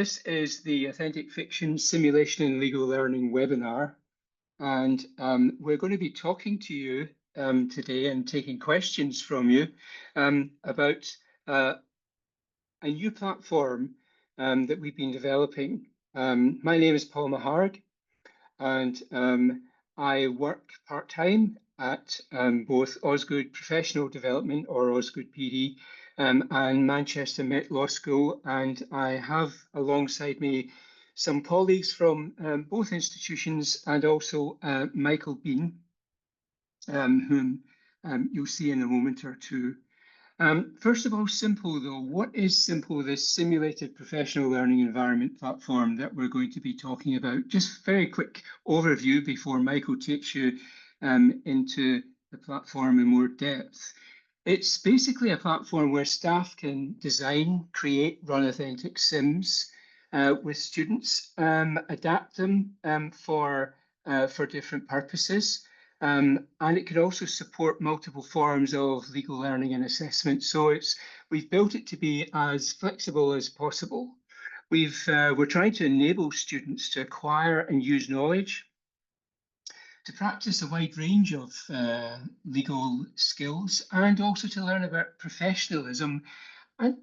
This is the Authentic Fiction Simulation and Legal Learning webinar, and we're going to be talking to you today and taking questions from you about a new platform that we've been developing. My name is Paul Maharg, and I work part-time at both Osgoode Professional Development, or Osgoode PD, and Manchester Met Law School, and I have alongside me some colleagues from both institutions, and also Michael Bean, whom you'll see in a moment or two. First of all, Simple though, what is Simple, this simulated professional learning environment platform that we're going to be talking about? Just very quick overview before Michael takes you into the platform in more depth. It's basically a platform where staff can design, create, run authentic sims with students, adapt them for different purposes. And it can also support multiple forms of legal learning and assessment. So we've built it to be as flexible as possible. We're trying to enable students to acquire and use knowledge, to practice a wide range of legal skills, and also to learn about professionalism, and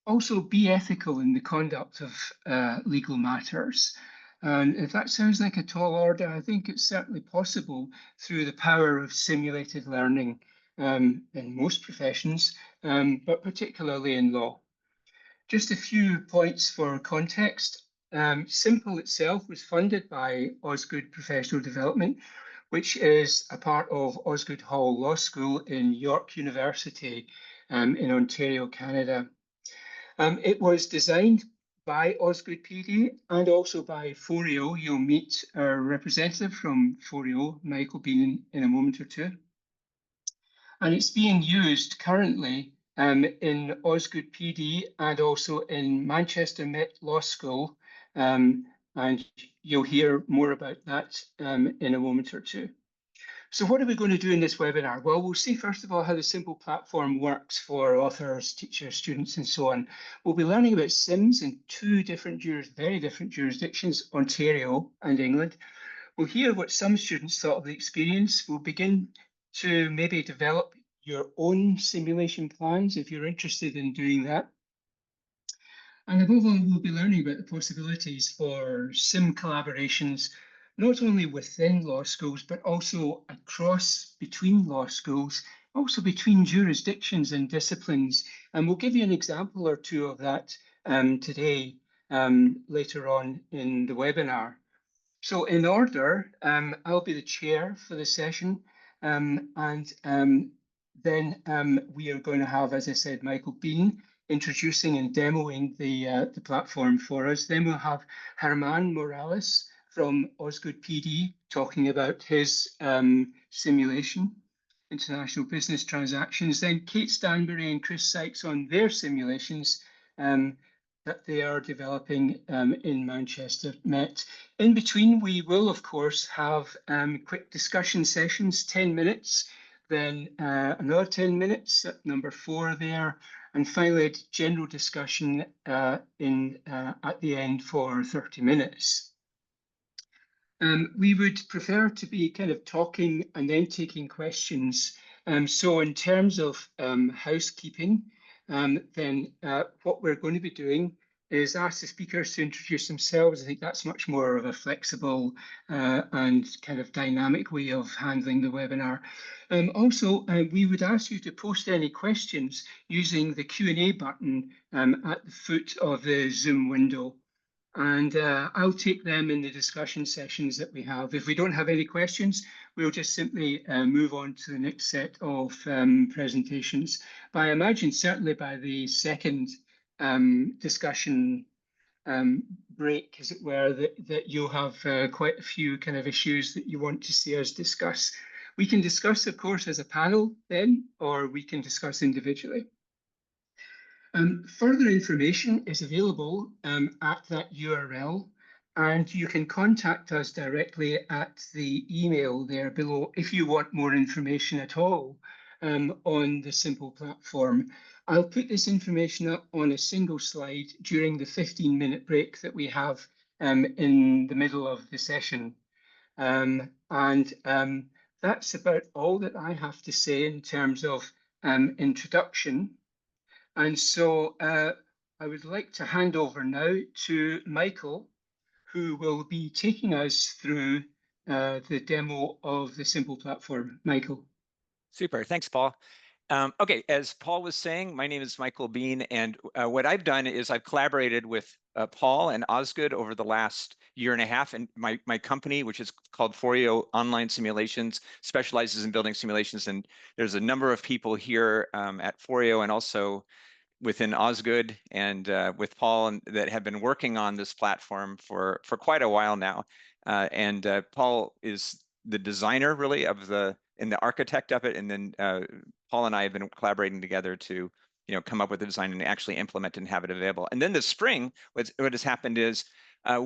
also be ethical in the conduct of legal matters. And if that sounds like a tall order, I think it's certainly possible through the power of simulated learning in most professions, but particularly in law. Just a few points for context. Simple itself was funded by Osgoode Professional Development, which is a part of Osgoode Hall Law School in York University in Ontario, Canada. It was designed by Osgoode PD and also by Foreo. You'll meet our representative from Foreo, Michael Bean, in a moment or two. And it's being used currently in Osgoode PD and also in Manchester Met Law School. And you'll hear more about that in a moment or two. So what are we going to do in this webinar? Well, we'll see first of all how the Simple platform works for authors, teachers, students, and so on. We'll be learning about SIMS in two different very different jurisdictions, Ontario and England. We'll hear what some students thought of the experience. We'll begin to maybe develop your own simulation plans if you're interested in doing that. And above all, we'll be learning about the possibilities for sim collaborations, not only within law schools, but also across, between law schools, also between jurisdictions and disciplines. And we'll give you an example or two of that today, later on in the webinar. So in order, I'll be the chair for the session, and then we are going to have, as I said, Michael Bean introducing and demoing the platform for us. Then we'll have Germán Morales from Osgoode PD talking about his simulation, international business transactions. Then Kate Stanbury and Chris Sykes on their simulations that they are developing in Manchester Met. In between, we will, of course, have quick discussion sessions, 10 minutes, then another 10 minutes at number 4 there, and finally a general discussion at the end for 30 minutes. We would prefer to be kind of talking and then taking questions. So in terms of housekeeping, then what we're going to be doing is ask the speakers to introduce themselves. I think that's much more of a flexible and kind of dynamic way of handling the webinar. Also, we would ask you to post any questions using the Q&A button at the foot of the Zoom window. And I'll take them in the discussion sessions that we have. If we don't have any questions, we'll just simply move on to the next set of presentations. But I imagine certainly by the second discussion break, as it were, that you'll have quite a few kind of issues that you want to see us discuss. We can discuss, of course, as a panel then, or we can discuss individually. Further information is available at that URL, and you can contact us directly at the email there below if you want more information at all on the Simple platform. I'll put this information up on a single slide during the 15-minute break that we have in the middle of the session. And that's about all that I have to say in terms of introduction. And so I would like to hand over now to Michael, who will be taking us through the demo of the Simple platform. Michael. Super, thanks, Paul. Okay, as Paul was saying, my name is Michael Bean, and what I've done is I've collaborated with Paul and Osgoode over the last year and a half, and my company, which is called Forio Online Simulations, specializes in building simulations, and there's a number of people here at Forio and also within Osgoode and with Paul that have been working on this platform for quite a while now. And Paul is the designer really of and the architect of it. And then Paul and I have been collaborating together to come up with the design and actually implement and have it available. And then this spring, what has happened is Paul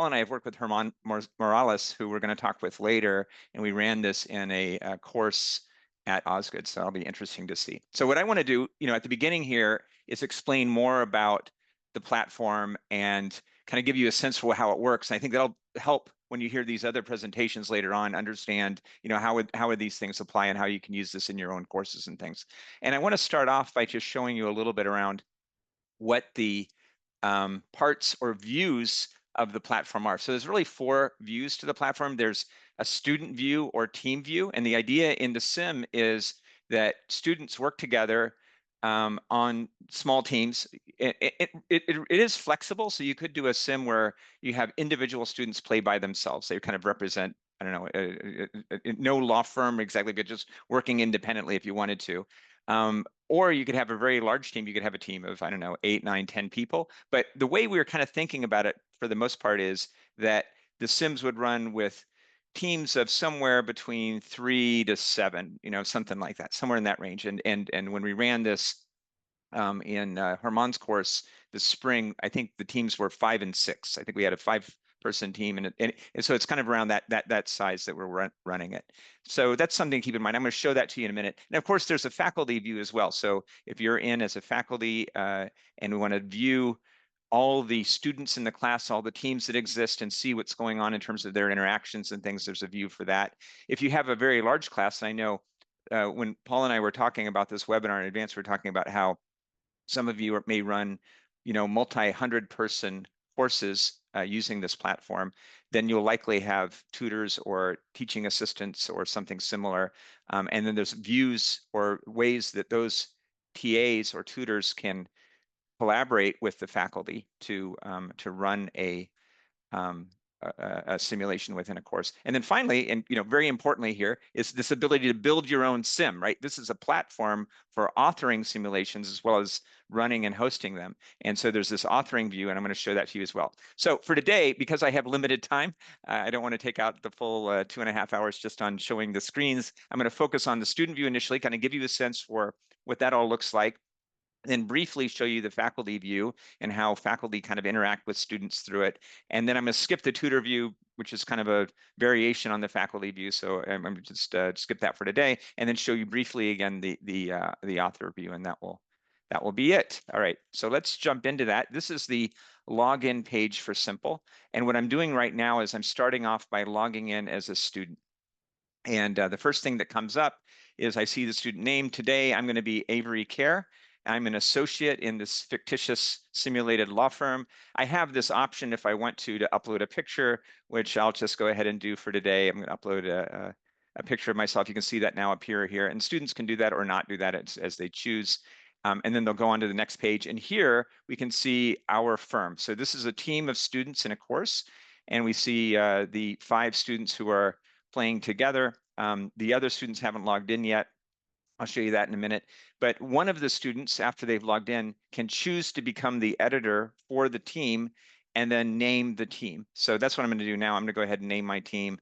and I have worked with Germán Morales, who we're going to talk with later, and we ran this in a course at Osgoode, so that'll be interesting to see. So what I want to do, at the beginning here is explain more about the platform and kind of give you a sense for how it works. And I think that'll help when you hear these other presentations later on, understand, how would these things apply and how you can use this in your own courses and things. And I want to start off by just showing you a little bit around what the parts or views of the platform are. So there's really 4 views to the platform. There's a student view or team view. And the idea in the sim is that students work together on small teams. It is flexible. So you could do a sim where you have individual students play by themselves. They kind of represent, I don't know, no law firm exactly, but just working independently if you wanted to. Or you could have a very large team. You could have a team of, I don't know, 8, 9, 10 people. But the way we were kind of thinking about it for the most part is that the Sims would run with teams of somewhere between 3 to 7, something like that, somewhere in that range. And when we ran this in Germán's course this spring, I think the teams were 5 and 6. I think we had a 5-person team, and so it's kind of around that size that we're running it. So that's something to keep in mind. I'm going to show that to you in a minute. And of course, there's a faculty view as well. So if you're in as a faculty and we want to view all the students in the class, all the teams that exist, and see what's going on in terms of their interactions and things, there's a view for that. If you have a very large class, I know when Paul and I were talking about this webinar in advance, we were talking about how some of you may run, multi-100-person courses using this platform, then you'll likely have tutors or teaching assistants or something similar. And then there's views or ways that those TAs or tutors can collaborate with the faculty to run a simulation within a course. And then finally, and very importantly here, is this ability to build your own sim, right? This is a platform for authoring simulations as well as running and hosting them. And so there's this authoring view, and I'm going to show that to you as well. So for today, because I have limited time, I don't want to take out the full 2.5 hours just on showing the screens. I'm going to focus on the student view initially, kind of give you a sense for what that all looks like, then briefly show you the faculty view and how faculty kind of interact with students through it. And then I'm going to skip the tutor view, which is kind of a variation on the faculty view. So I'm going to just skip that for today, and then show you briefly again the author view, and that will be it. All right, so let's jump into that. This is the login page for Simple. And what I'm doing right now is I'm starting off by logging in as a student. And the first thing that comes up is I see the student name. Today, I'm going to be Avery Kerr. I'm an associate in this fictitious simulated law firm. I have this option if I want to upload a picture, which I'll just go ahead and do for today. I'm going to upload a picture of myself. You can see that now appear here, and students can do that or not do that as they choose. And then they'll go on to the next page. And here we can see our firm. So this is a team of students in a course, and we see the 5 students who are playing together. The other students haven't logged in yet. I'll show you that in a minute. But one of the students, after they've logged in, can choose to become the editor for the team and then name the team. So that's what I'm going to do now. I'm going to go ahead and name my team,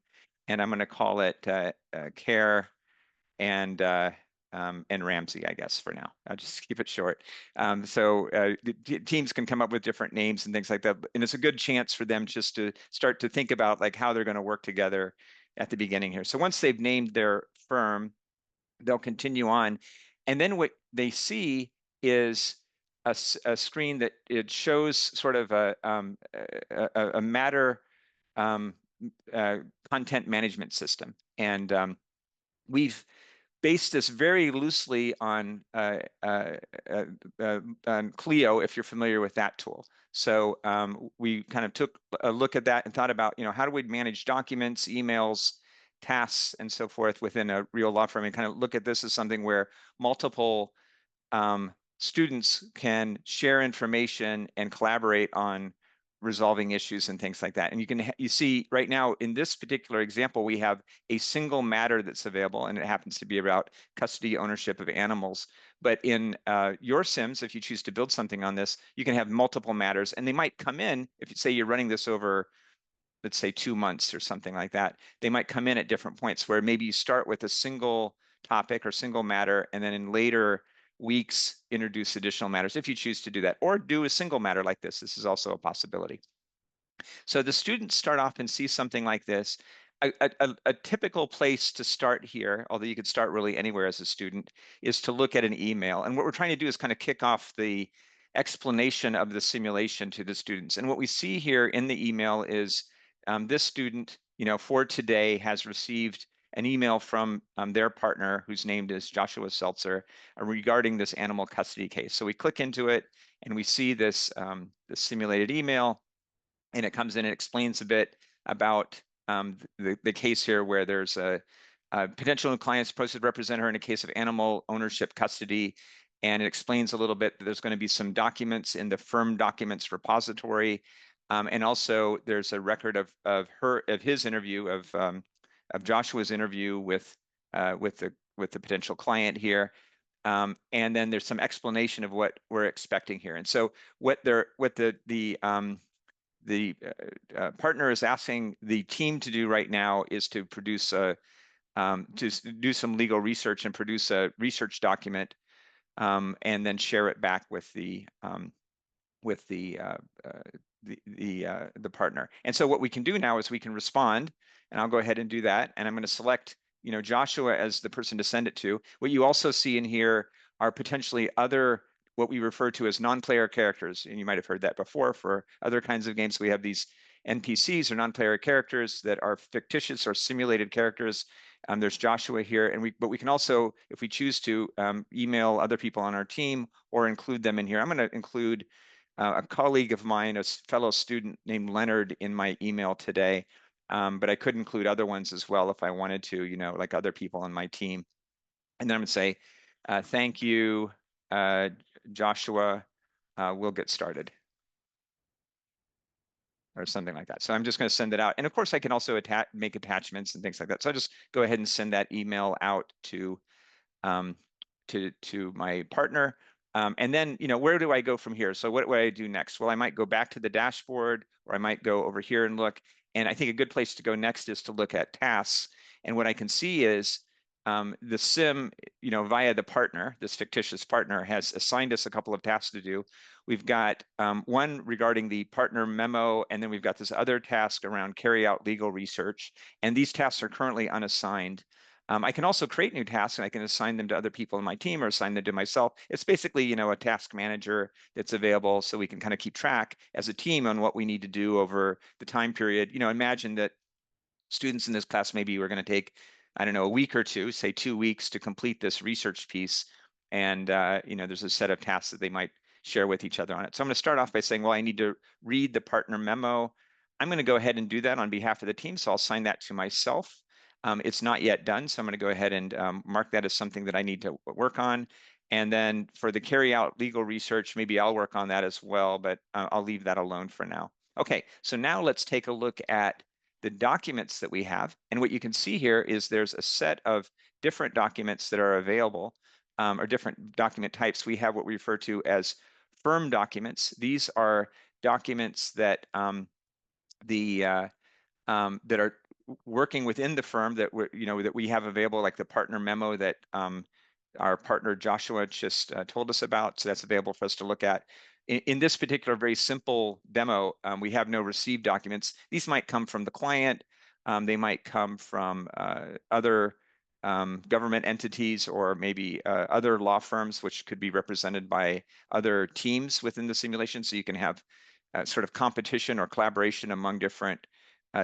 and I'm going to call it Care and Ramsey, I guess, for now. I'll just keep it short. Teams can come up with different names and things like that. And it's a good chance for them just to start to think about like how they're going to work together at the beginning here. So once they've named their firm, they'll continue on. And then what they see is a screen that it shows sort of a matter content management system. And we've based this very loosely on Clio, if you're familiar with that tool. So we kind of took a look at that and thought about, how do we manage documents, emails, tasks, and so forth within a real law firm, and kind of look at this as something where multiple students can share information and collaborate on resolving issues and things like that. And you see right now in this particular example, we have a single matter that's available, and it happens to be about custody ownership of animals. But in your Sims, if you choose to build something on this, you can have multiple matters, and they might come in, if you say you're running this over, let's say 2 months or something like that, they might come in at different points where maybe you start with a single topic or single matter, and then in later weeks introduce additional matters if you choose to do that, or do a single matter like this. This is also a possibility. So the students start off and see something like this. A typical place to start here, although you could start really anywhere as a student, is to look at an email. And what we're trying to do is kind of kick off the explanation of the simulation to the students. And what we see here in the email is this student, for today has received an email from their partner, whose name is Joshua Seltzer, regarding this animal custody case. So we click into it and we see this, this simulated email, and it comes in and explains a bit about the case here, where there's a potential client supposed to represent her in a case of animal ownership custody. And it explains a little bit that there's going to be some documents in the firm documents repository. And also there's a record of his interview, of Joshua's interview with the potential client here. And then there's some explanation of what we're expecting here. And so what the partner is asking the team to do right now is to produce to do some legal research and produce a research document, and then share it back with the partner. And so what we can do now is we can respond, and I'll go ahead and do that. And I'm going to select, Joshua as the person to send it to. What you also see in here are potentially other, what we refer to as non-player characters. And you might have heard that before for other kinds of games. We have these NPCs or non-player characters that are fictitious or simulated characters. There's Joshua here, but we can also, if we choose to, email other people on our team or include them in here. I'm going to include a colleague of mine, a fellow student named Leonard, in my email today, but I could include other ones as well if I wanted to, like other people on my team. And then I'm going to say, thank you, Joshua, we'll get started, or something like that. So I'm just going to send it out. And of course, I can also make attachments and things like that. So I'll just go ahead and send that email out to my partner. And then, where do I go from here? So what would I do next? Well, I might go back to the dashboard, or I might go over here and look. And I think a good place to go next is to look at tasks. And what I can see is the sim, via the partner, this fictitious partner, has assigned us a couple of tasks to do. We've got one regarding the partner memo, and then we've got this other task around carry out legal research. And these tasks are currently unassigned. I can also create new tasks, and I can assign them to other people in my team or assign them to myself. It's basically, a task manager that's available, so we can kind of keep track as a team on what we need to do over the time period. Imagine that students in this class, maybe we're going to take, I don't know, a week or two, say 2 weeks, to complete this research piece. And, there's a set of tasks that they might share with each other on it. So I'm going to start off by saying, well, I need to read the partner memo. I'm going to go ahead and do that on behalf of the team. So I'll assign that to myself. It's not yet done, so I'm going to go ahead and mark that as something that I need to work on. And then for the carry out legal research, maybe I'll work on that as well, but I'll leave that alone for now. Okay, so now let's take a look at the documents that we have. And what you can see here is there's a set of different documents that are available, or different document types. We have what we refer to as firm documents. These are documents that that are working within the firm that we have available, like the partner memo that our partner Joshua just told us about. So that's available for us to look at. In this particular very simple demo, we have no received documents. These might come from the client. They might come from other government entities or maybe other law firms, which could be represented by other teams within the simulation. So you can have sort of competition or collaboration among different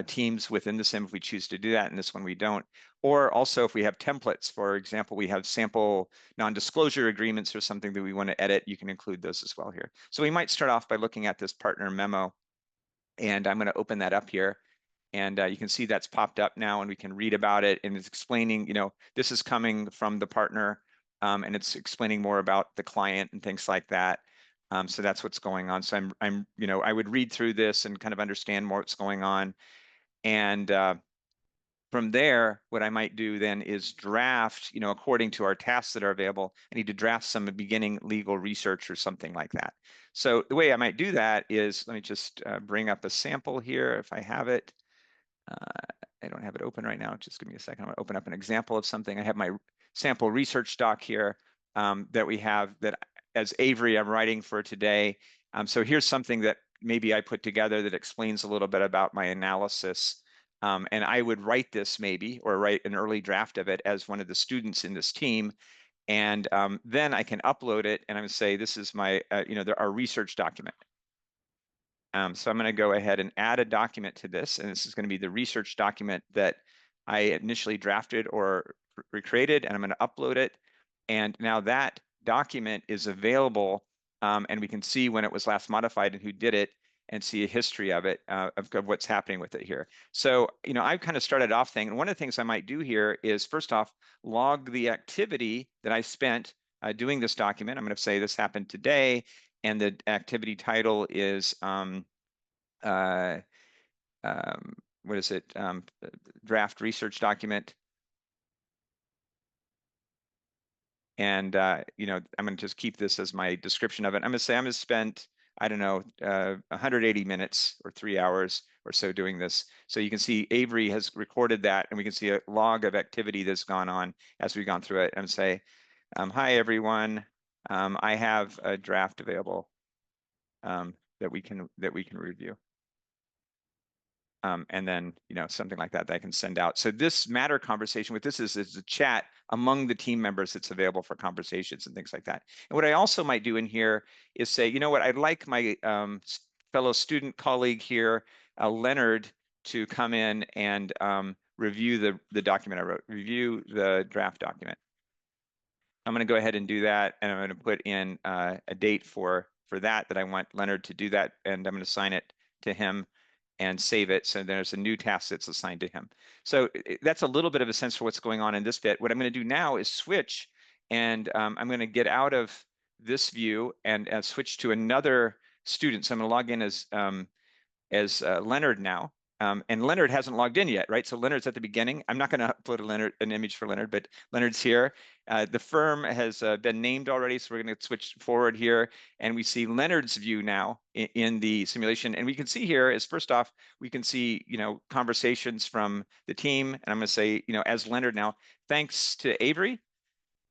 teams within the sim if we choose to do that. And this one we don't. Or also if we have templates, for example, we have sample non-disclosure agreements or something that we want to edit, you can include those as well here. So we might start off by looking at this partner memo. And I'm going to open that up here. And you can see that's popped up now and we can read about it. And it's explaining, this is coming from the partner and it's explaining more about the client and things like that. So that's what's going on. So I would read through this and kind of understand more what's going on. And from there, what I might do then is draft, according to our tasks that are available, I need to draft some beginning legal research or something like that. So the way I might do that is, let me just bring up a sample here if I have it. I don't have it open right now. Just give me a second. I'm going to open up an example of something. I have my sample research doc here that we have that as Avery I'm writing for today. So here's something that maybe I put together that explains a little bit about my analysis. And I would write this maybe, or write an early draft of it as one of the students in this team. And then I can upload it and I'm going to say, this is my, our research document. So I'm going to go ahead and add a document to this, and this is going to be the research document that I initially drafted or recreated, and I'm going to upload it. And now that document is available, and we can see when it was last modified and who did it, and see a history of it, of what's happening with it here. So, I've kind of started off thing, and one of the things I might do here is first off, log the activity that I spent doing this document. I'm going to say this happened today, and the activity title is what is it? Draft research document. And I'm going to just keep this as my description of it. I'm going to say I'm going to spend, I don't know, 180 minutes or 3 hours or so doing this. So you can see Avery has recorded that, and we can see a log of activity that's gone on as we've gone through it, and say, hi everyone, I have a draft available that we can review. And then, something like that I can send out. So this Matter conversation with this is a chat among the team members that's available for conversations and things like that. And what I also might do in here is say, you know what, I'd like my fellow student colleague here, Leonard, to come in and review the document I wrote, review the draft document. I'm going to go ahead and do that, and I'm going to put in a date for that I want Leonard to do that, and I'm going to assign it to him and save it. So there's a new task that's assigned to him. So that's a little bit of a sense for what's going on in this bit. What I'm going to do now is switch, and I'm going to get out of this view and switch to another student. So I'm going to log in as Leonard now. And Leonard hasn't logged in yet, right? So Leonard's at the beginning. I'm not going to upload an image for Leonard, but Leonard's here. The firm has been named already, so we're going to switch forward here, and we see Leonard's view now in the simulation. And we can see here is, first off, we can see, conversations from the team, and I'm going to say, as Leonard now, thanks to Avery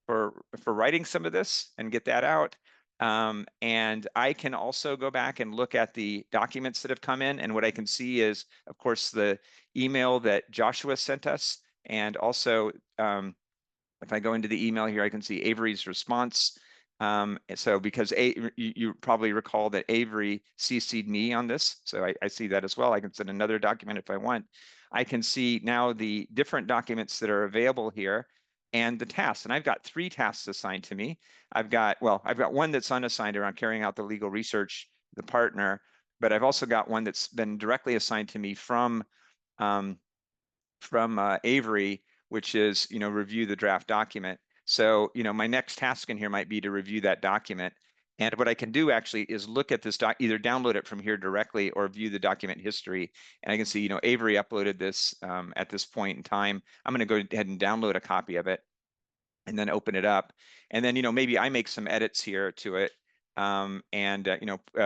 for writing some of this and get that out. And I can also go back and look at the documents that have come in. And what I can see is, of course, the email that Joshua sent us. And also, if I go into the email here, I can see Avery's response. So because you probably recall that Avery CC'd me on this. So I see that as well. I can send another document if I want. I can see now the different documents that are available here and the tasks. And I've got 3 tasks assigned to me. I've got one that's unassigned around carrying out the legal research, the partner, but I've also got one that's been directly assigned to me from Avery, which is, review the draft document. So, my next task in here might be to review that document. And what I can do actually is look at this either download it from here directly or view the document history. And I can see, Avery uploaded this at this point in time. I'm going to go ahead and download a copy of it and then open it up. And then, maybe I make some edits here to it and,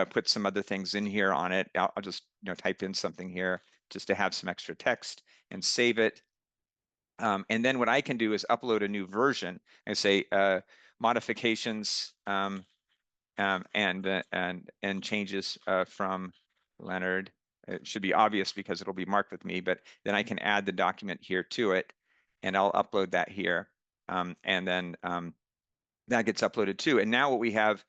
put some other things in here on it. I'll just, type in something here just to have some extra text and save it. And then what I can do is upload a new version and say modifications and changes from Leonard. It should be obvious because it'll be marked with me, but then I can add the document here to it. and I'll upload that here. And then that gets uploaded too. And now what we have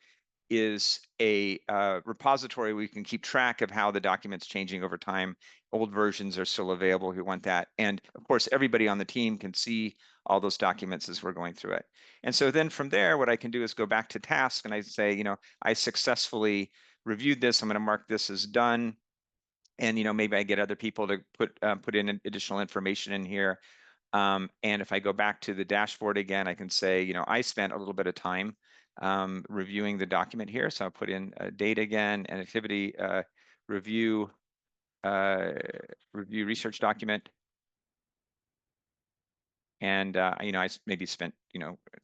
is a repository where we can keep track of how the document's changing over time. Old versions are still available if you want that. And of course, everybody on the team can see all those documents as we're going through it. And so then from there, what I can do is go back to task and I say, I successfully reviewed this. I'm going to mark this as done. And, maybe I get other people to put in additional information in here. And if I go back to the dashboard again, I can say, I spent a little bit of time reviewing the document here. So I'll put in date again and activity review research document. And, I maybe spent,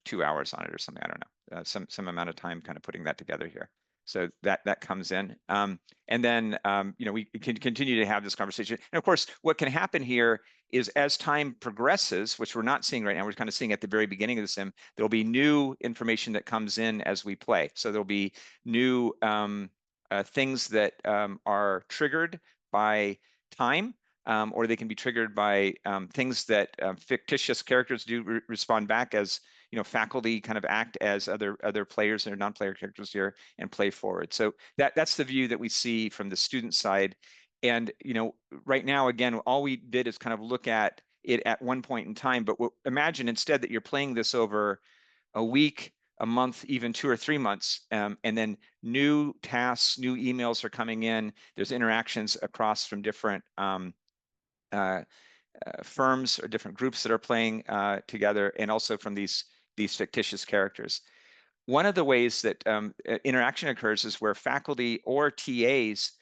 2 hours on it or something. I don't know, some amount of time kind of putting that together here. So that comes in. And then, we can continue to have this conversation. And of course, what can happen here is as time progresses, which we're not seeing right now, we're kind of seeing at the very beginning of the sim, there'll be new information that comes in as we play. So there'll be new things that are triggered by time. Or they can be triggered by things that fictitious characters do respond back as, faculty kind of act as other players or non-player characters here and play forward. So that's the view that we see from the student side. And, right now, again, all we did is kind of look at it at one point in time. But imagine instead that you're playing this over a week, a month, even 2 or 3 months, and then new tasks, new emails are coming in. There's interactions across from different firms or different groups that are playing together, and also from these fictitious characters. One of the ways that interaction occurs is where faculty or TAs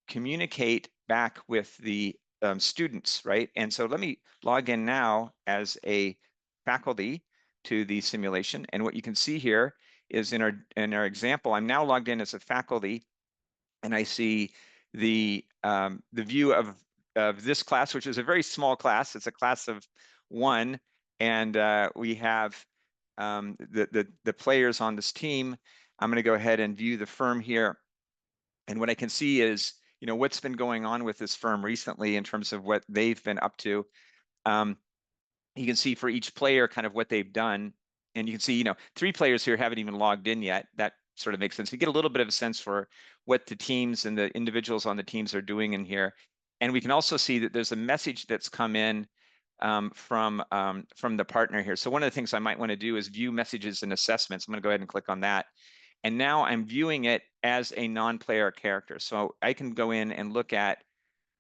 communicate back with the students, right? And so let me log in now as a faculty to the simulation. And what you can see here is in our example, I'm now logged in as a faculty, and I see the view of this class, which is a very small class. It's a class of 1, and we have the players on this team. I'm going to go ahead and view the firm here, and what I can see is what's been going on with this firm recently in terms of what they've been up to. You can see for each player kind of what they've done, and you can see 3 players here haven't even logged in yet. That sort of makes sense. You get a little bit of a sense for what the teams and the individuals on the teams are doing in here. And we can also see that there's a message that's come in from the partner here. So one of the things I might want to do is view messages and assessments. I'm going to go ahead and click on that. And now I'm viewing it as a non-player character. So I can go in and look at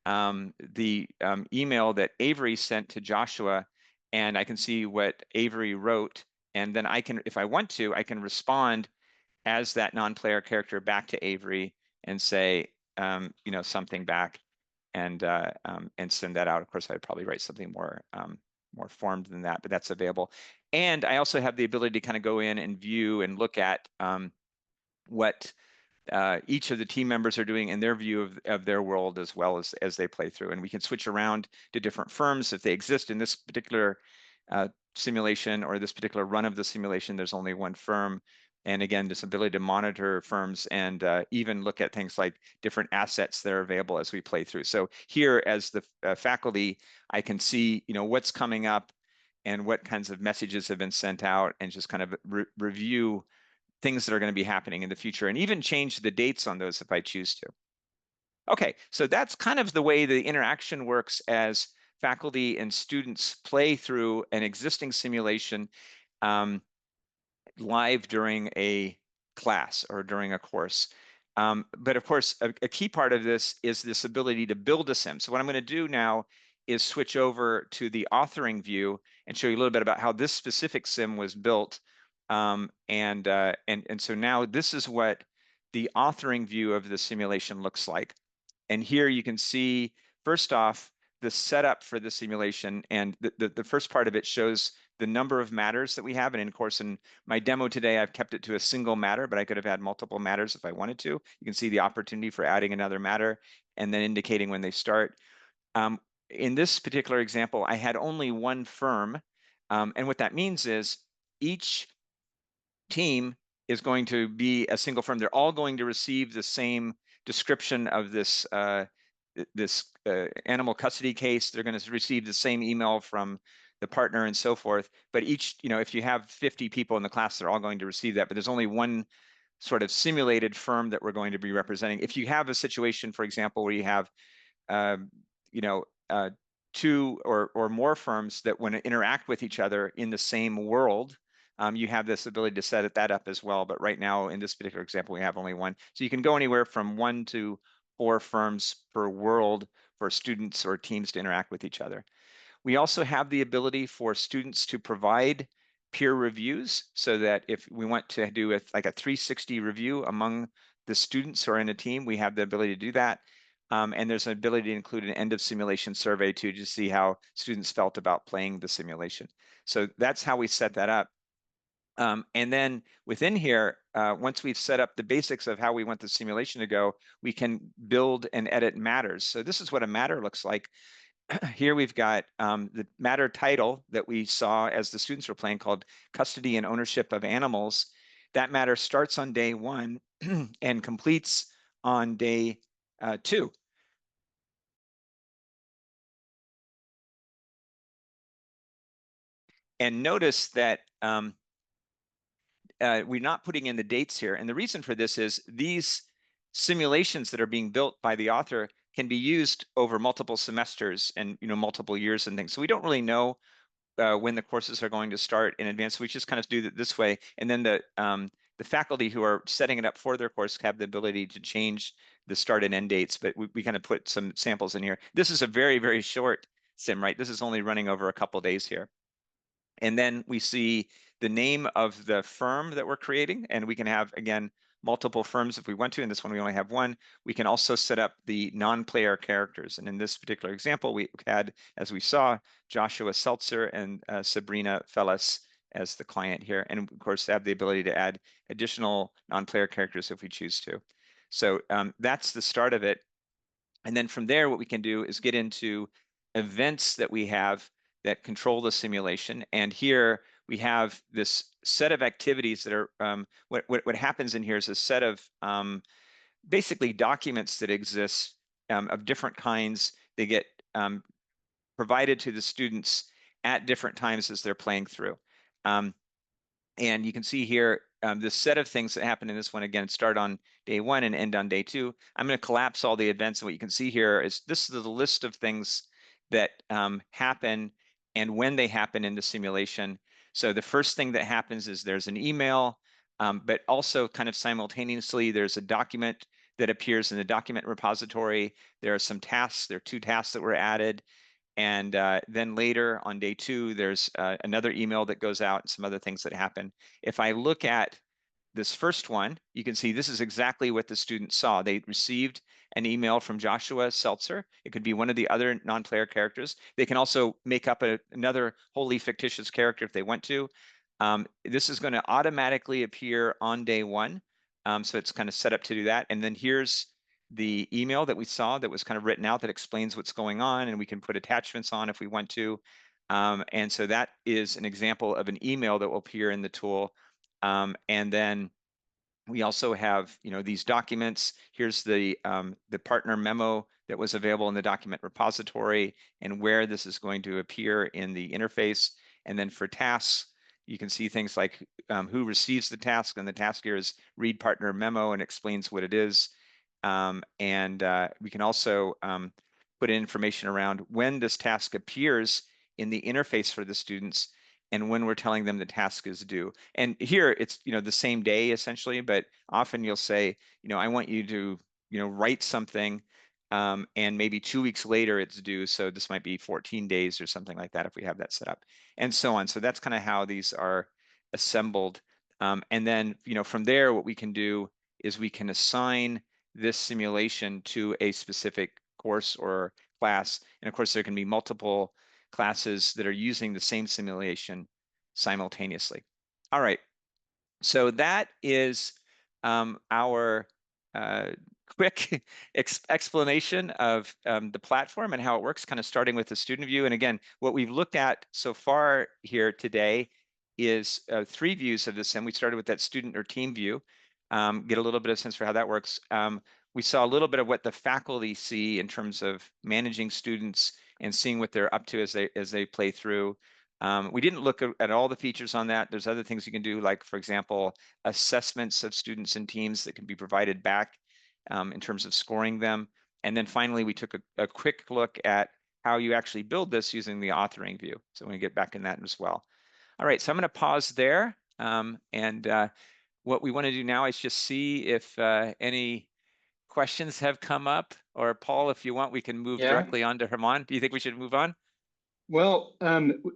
the email that Avery sent to Joshua, and I can see what Avery wrote. And then I can, if I want to, I can respond as that non-player character back to Avery and say, something back, and send that out. Of course, I'd probably write something more formed than that, but that's available. And I also have the ability to kind of go in and view and look at what each of the team members are doing in their view of their world, as well as they play through. And we can switch around to different firms if they exist in this particular simulation or this particular run of the simulation. There's only one firm. And again, this ability to monitor firms and even look at things like different assets that are available as we play through. So here, as the faculty, I can see what's coming up and what kinds of messages have been sent out, and just kind of review things that are going to be happening in the future, and even change the dates on those if I choose to. Okay, so that's kind of the way the interaction works as faculty and students play through an existing simulation live during a class or during a course. But of course, a key part of this is this ability to build a sim. So what I'm going to do now is switch over to the authoring view and show you a little bit about how this specific sim was built. And so now this is what the authoring view of the simulation looks like. And here you can see, first off, the setup for the simulation. And the first part of it shows the number of matters that we have. And of course, in my demo today, I've kept it to a single matter, but I could have had multiple matters if I wanted to. You can see the opportunity for adding another matter and then indicating when they start. In this particular example, I had only one firm. And what that means is each team is going to be a single firm. They're all going to receive the same description of this animal custody case. They're going to receive the same email from the partner and so forth. But each, if you have 50 people in the class, they're all going to receive that, but there's only one sort of simulated firm that we're going to be representing. If you have a situation, for example, where you have, um, you know, two or more firms that want to interact with each other in the same world, you have this ability to set that up as well. But right now, in this particular example, we have only one. So you can go anywhere from 1 to 4 firms per world for students or teams to interact with each other. We also have the ability for students to provide peer reviews, so that if we want to do like a 360 review among the students who are in a team, we have the ability to do that. And there's an ability to include an end of simulation survey too, to see how students felt about playing the simulation. So that's how we set that up. And then within here, once we've set up the basics of how we want the simulation to go, we can build and edit matters. So this is what a matter looks like. Here we've got the matter title that we saw as the students were playing, called Custody and Ownership of Animals. That matter starts on day 1 and completes on day 2. And notice that we're not putting in the dates here. And the reason for this is these simulations that are being built by the author can be used over multiple semesters and multiple years and things. So we don't really know when the courses are going to start in advance. So we just kind of do it this way. And then the faculty who are setting it up for their course have the ability to change the start and end dates, but we kind of put some samples in here. This is a very, very short sim, right? This is only running over a couple days here. And then we see the name of the firm that we're creating, and we can have, again, multiple firms if we want to. In this one, we only have one. We can also set up the non-player characters. And in this particular example, we had, as we saw, Joshua Seltzer and Sabrina Fellis as the client here. And of course, have the ability to add additional non-player characters if we choose to. So that's the start of it. And then from there, what we can do is get into events that we have that control the simulation. And here we have this set of activities that are, what happens in here is a set of basically documents that exist of different kinds. They get provided to the students at different times as they're playing through. And you can see here this set of things that happen in this one, again, start on day 1 and end on day 2. I'm going to collapse all the events. And what you can see here is this is the list of things that happen and when they happen in the simulation. So the first thing that happens is there's an email, but also kind of simultaneously, there's a document that appears in the document repository. There are some tasks. There are 2 tasks that were added. And then later on day 2, there's another email that goes out and some other things that happen. If I look at this first one, you can see this is exactly what the students saw. They received an email from Joshua Seltzer. It could be one of the other non-player characters. They can also make up another wholly fictitious character if they want to. This is going to automatically appear on day 1. So it's kind of set up to do that. And then here's the email that we saw that was kind of written out that explains what's going on, and we can put attachments on if we want to. And so that is an example of an email that will appear in the tool. And then we also have, these documents. Here's the partner memo that was available in the document repository and where this is going to appear in the interface. And then for tasks, you can see things like who receives the task, and the task here is read partner memo and explains what it is. And we can also put in information around when this task appears in the interface for the students and when we're telling them the task is due. And here it's, the same day essentially, but often you'll say, I want you to, write something and maybe 2 weeks later it's due. So this might be 14 days or something like that if we have that set up, and so on. So that's kind of how these are assembled. And then, from there, what we can do is we can assign this simulation to a specific course or class. And of course, there can be multiple classes that are using the same simulation simultaneously. All right, so that is our quick explanation of the platform and how it works, kind of starting with the student view. And again, what we've looked at so far here today is 3 views of the sim. We started with that student or team view, get a little bit of sense for how that works. We saw a little bit of what the faculty see in terms of managing students and seeing what they're up to as they play through. We didn't look at all the features on that. There's other things you can do, like, for example, assessments of students and teams that can be provided back in terms of scoring them. And then finally, we took a quick look at how you actually build this using the authoring view. So we're going to get back in that as well. All right, so I'm going to pause there. What we want to do now is just see if any questions have come up. Or Paul, if you want, we can move Yeah. directly on to Germán. Do you think we should move on? Well,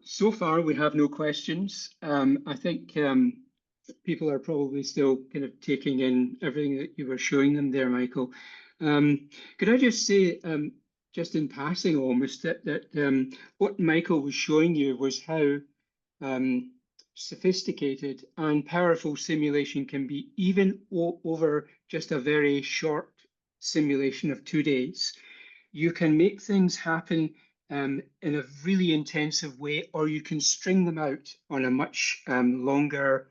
so far we have no questions. I think people are probably still kind of taking in everything that you were showing them there, Michael. Could I just say, just in passing almost, that what Michael was showing you was how um, sophisticated and powerful simulation can be, even over just a very short simulation of 2 days. You can make things happen in a really intensive way, or you can string them out on a much longer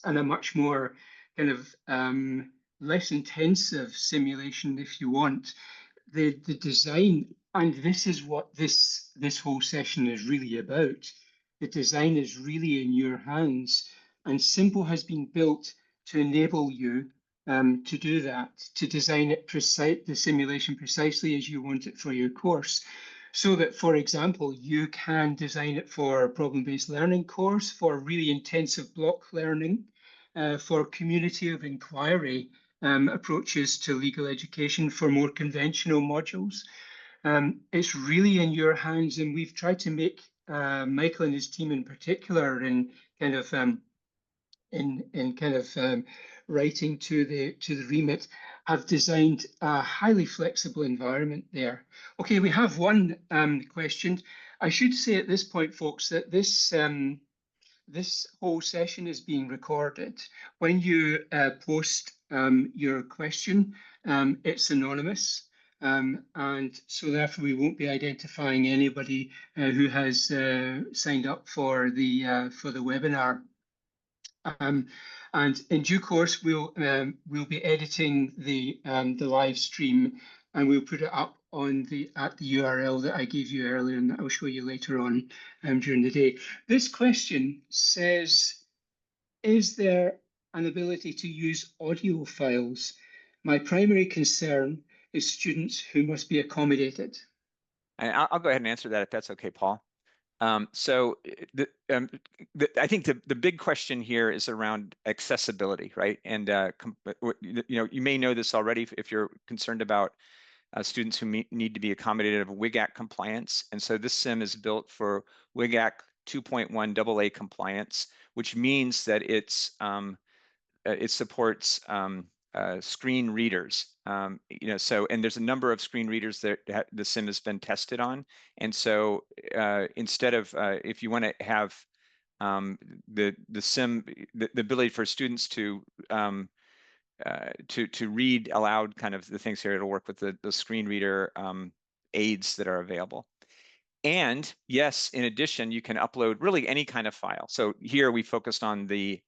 and a much more kind of less intensive simulation if you want. The design, and this is what this whole session is really about. The design is really in your hands, and Simple has been built to enable you to do that, to design it the simulation precisely as you want it for your course. So that, for example, you can design it for a problem-based learning course, for really intensive block learning, for community of inquiry approaches to legal education, for more conventional modules. It's really in your hands, and we've tried to make Michael and his team in particular in kind of writing to the remit, have designed a highly flexible environment there. Okay, we have one question. I should say at this point, folks, that this whole session is being recorded. When you post your question, it's anonymous. And so therefore we won't be identifying anybody who has signed up for the webinar. And in due course, we'll be editing the live stream, and we'll put it up on at the URL that I gave you earlier, and I'll show you later on during the day. This question says, is there an ability to use audio files? My primary concern is students who must be accommodated. And I'll go ahead and answer that if that's okay, Paul. So I think the big question here is around accessibility, right? And you may know this already if you're concerned about students who need to be accommodated of WIGAC compliance. And so this sim is built for WIGAC 2.1 AA compliance, which means that it supports screen readers. So, and there's a number of screen readers that the sim has been tested on. And so instead of, if you want to have the sim, the ability for students to read aloud kind of the things here, it'll work with the screen reader aids that are available. And yes, in addition, you can upload really any kind of file. So here we focused on the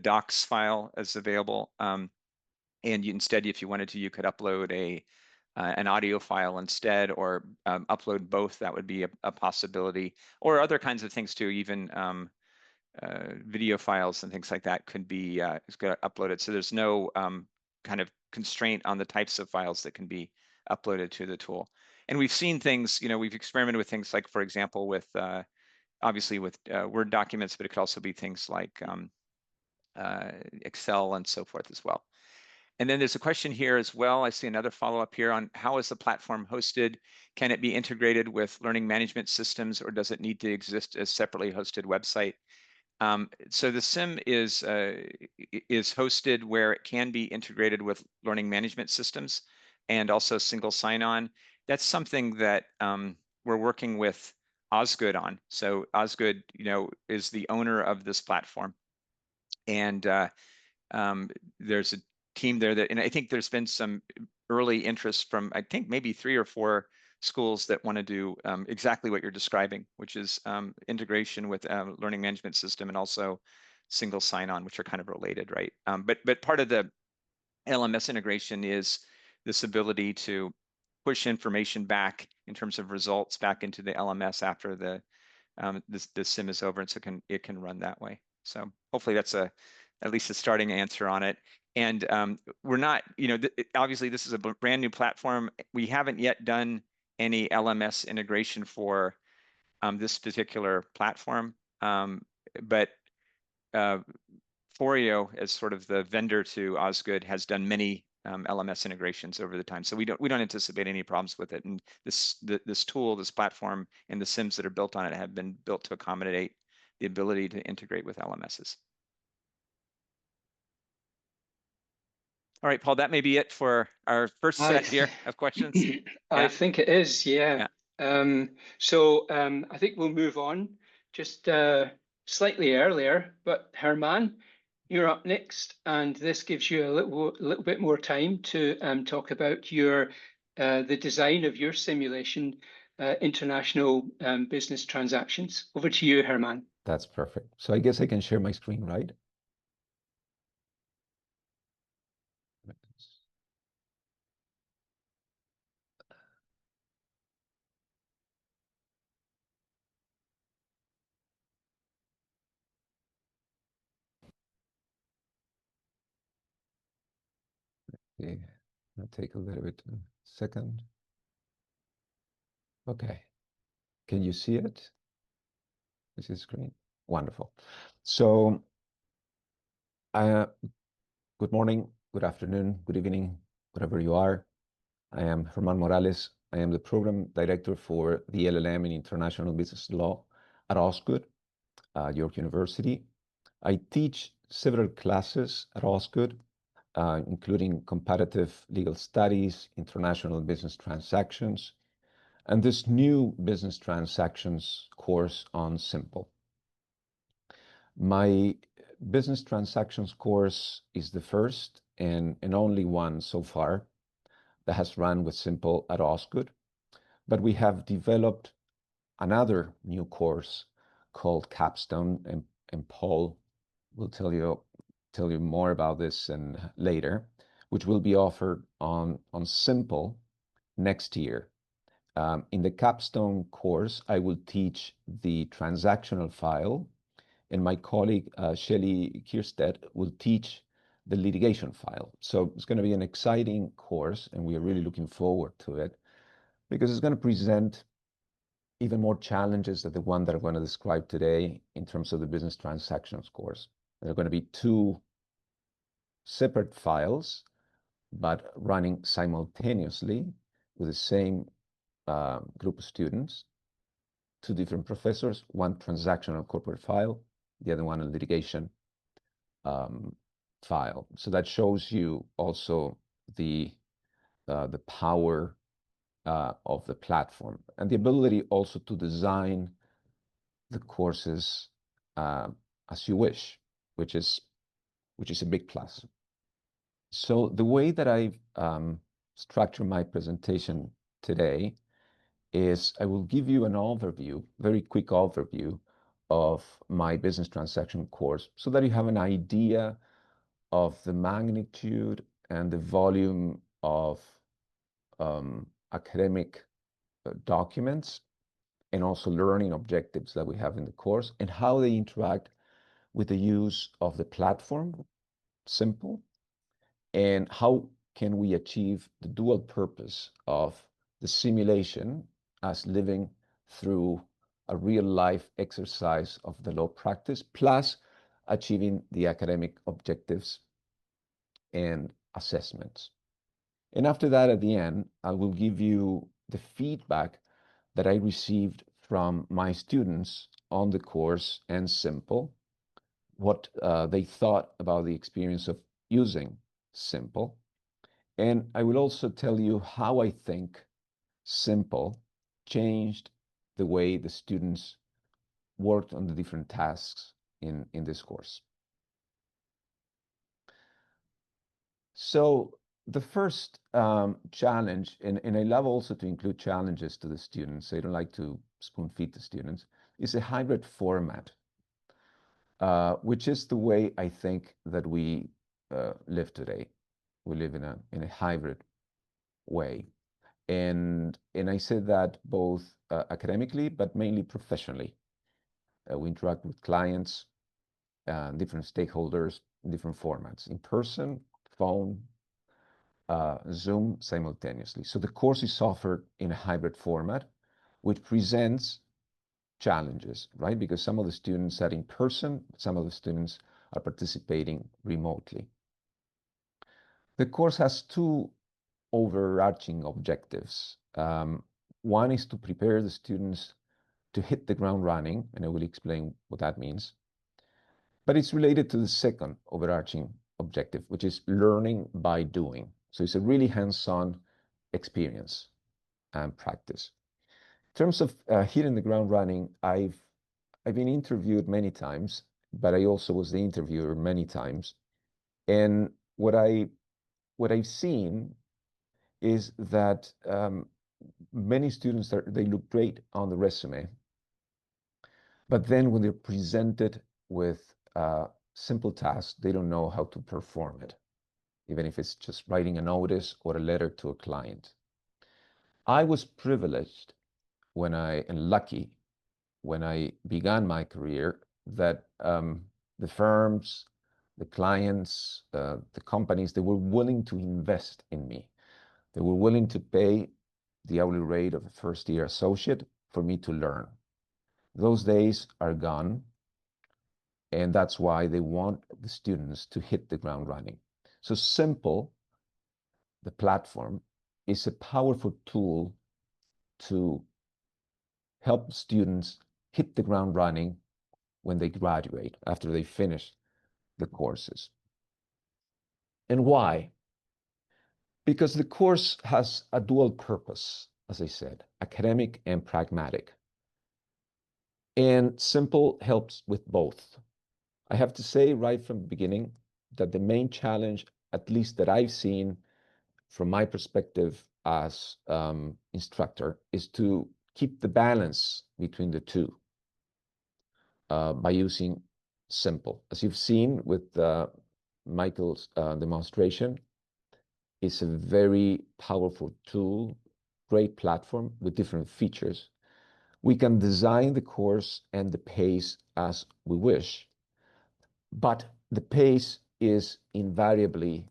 docs file as available. And instead, if you wanted to, you could upload an audio file instead, or upload both. That would be a possibility, or other kinds of things too. Even video files and things like that could be uploaded. So there's no kind of constraint on the types of files that can be uploaded to the tool. And we've seen things, we've experimented with things like, for example, with obviously with Word documents, but it could also be things like Excel and so forth as well. And then there's a question here as well. I see another follow-up here on how is the platform hosted? Can it be integrated with learning management systems, or does it need to exist as separately hosted website? So the sim is hosted where it can be integrated with learning management systems and also single sign-on. That's something that we're working with Osgoode on. So Osgoode, is the owner of this platform, and there's a team there and I think there's been some early interest from, I think, maybe 3 or 4 schools that want to do exactly what you're describing, which is integration with learning management system and also single sign-on, which are kind of related, right? But part of the LMS integration is this ability to push information back in terms of results back into the LMS after the the sim is over, and so it can run that way. So hopefully that's at least a starting answer on it. And we're not, obviously this is a brand new platform. We haven't yet done any LMS integration for this particular platform, but Foreo, as sort of the vendor to Osgoode, has done many LMS integrations over the time, so we don't anticipate any problems with it. And this tool, this platform, and the sims that are built on it have been built to accommodate the ability to integrate with LMSs. All right, Paul, that may be it for our first set here of questions. I think it is, yeah. So I think we'll move on just slightly earlier, but Germán, you're up next, and this gives you a little bit more time to talk about the design of your simulation, international business transactions. Over to you, Germán. That's perfect. So I guess I can share my screen, right? Okay, it'll take a little bit a second. Okay, can you see it? This is screen. Wonderful. So, good morning, good afternoon, good evening, wherever you are. I am Germán Morales. I am the program director for the LLM in International Business Law at Osgoode, York University. I teach several classes at Osgoode, including comparative legal studies, international business transactions, and this new business transactions course on Simple. My business transactions course is the first and only one so far that has run with Simple at Osgoode, but we have developed another new course called Capstone, and Paul will tell you more about this and later, which will be offered on Simple next year. In the Capstone course, I will teach the transactional file, and my colleague Shelley Kierstead will teach the litigation file. So it's going to be an exciting course, and we are really looking forward to it because it's going to present even more challenges than the one that I'm going to describe today in terms of the business transactions course. There are going to be two separate files, but running simultaneously with the same group of students, two different professors, one transactional corporate file, the other one a litigation file. So that shows you also the power of the platform and the ability also to design the courses as you wish, which is a big plus. So the way that I've structured my presentation today is I will give you an overview, very quick overview of my business transaction course so that you have an idea of the magnitude and the volume of academic documents and also learning objectives that we have in the course and how they interact with the use of the platform, Simple, and how can we achieve the dual purpose of the simulation as living through a real life exercise of the law practice, plus achieving the academic objectives and assessments. And after that, at the end, I will give you the feedback that I received from my students on the course and Simple, what they thought about the experience of using Simple. And I will also tell you how I think Simple changed the way the students worked on the different tasks in this course. So the first challenge, and I love also to include challenges to the students, I don't like to spoon feed the students, is a hybrid format, which is the way I think that we live today. We live in a hybrid way. And I say that both academically, but mainly professionally. We interact with clients, different stakeholders, different formats, in person, phone, Zoom simultaneously. So the course is offered in a hybrid format, which presents challenges, right? Because some of the students are in person, some of the students are participating remotely. The course has two overarching objectives. One is to prepare the students to hit the ground running, and I will explain what that means. But it's related to the second overarching objective, which is learning by doing. So it's a really hands-on experience and practice. In terms of hitting the ground running, I've been interviewed many times, but I also was the interviewer many times. And what I've seen is that many students they look great on the resume, but then when they're presented with simple tasks, they don't know how to perform it, even if it's just writing a notice or a letter to a client. I was privileged and lucky when I began my career that the firms, the clients, the companies, they were willing to invest in me. They were willing to pay the hourly rate of a first-year associate for me to learn. Those days are gone, and that's why they want the students to hit the ground running. So Simple, the platform, is a powerful tool to help students hit the ground running when they graduate, after they finish the courses. And why? Because the course has a dual purpose, as I said, academic and pragmatic. And Simple helps with both. I have to say right from the beginning that the main challenge, at least that I've seen from my perspective as instructor, is to keep the balance between the two by using Simple. As you've seen with Michael's demonstration, it's a very powerful tool, great platform with different features. We can design the course and the pace as we wish, but the pace is invariably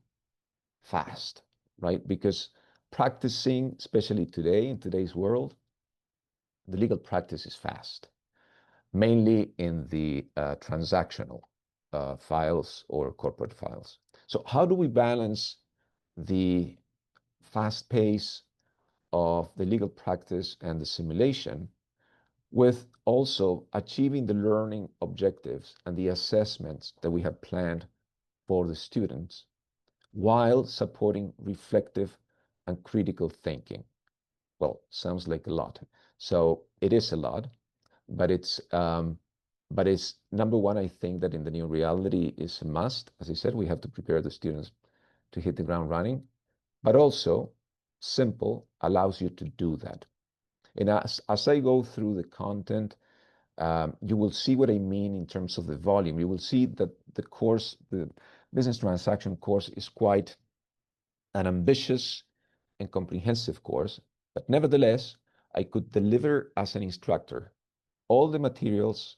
fast, right? Because practicing, especially today, in today's world, the legal practice is fast, mainly in the transactional files or corporate files. So how do we balance the fast pace of the legal practice and the simulation with also achieving the learning objectives and the assessments that we have planned for the students, while supporting reflective and critical thinking? Well, sounds like a lot. So it is a lot, but it's number one, I think that in the new reality is a must. As I said, we have to prepare the students to hit the ground running, but also Simple allows you to do that. And as I go through the content, you will see what I mean in terms of the volume. You will see that the course, the business transaction course, is quite an ambitious and comprehensive course, but nevertheless, I could deliver as an instructor all the materials,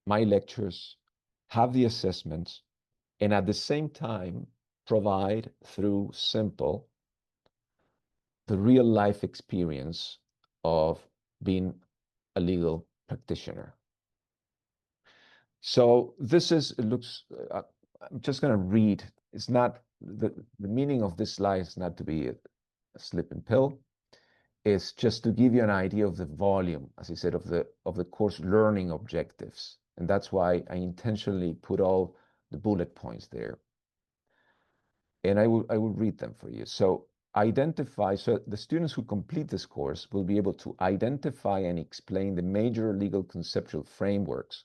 my lectures, have the assessments, and at the same time provide through Simple the real life experience of being a legal practitioner. So this is, it looks, I'm just going to read. It's not, the meaning of this slide is not to be a slip and pill. It's just to give you an idea of the volume, as I said, of the course learning objectives. And that's why I intentionally put all the bullet points there. And I will read them for you. So the students who complete this course will be able to identify and explain the major legal conceptual frameworks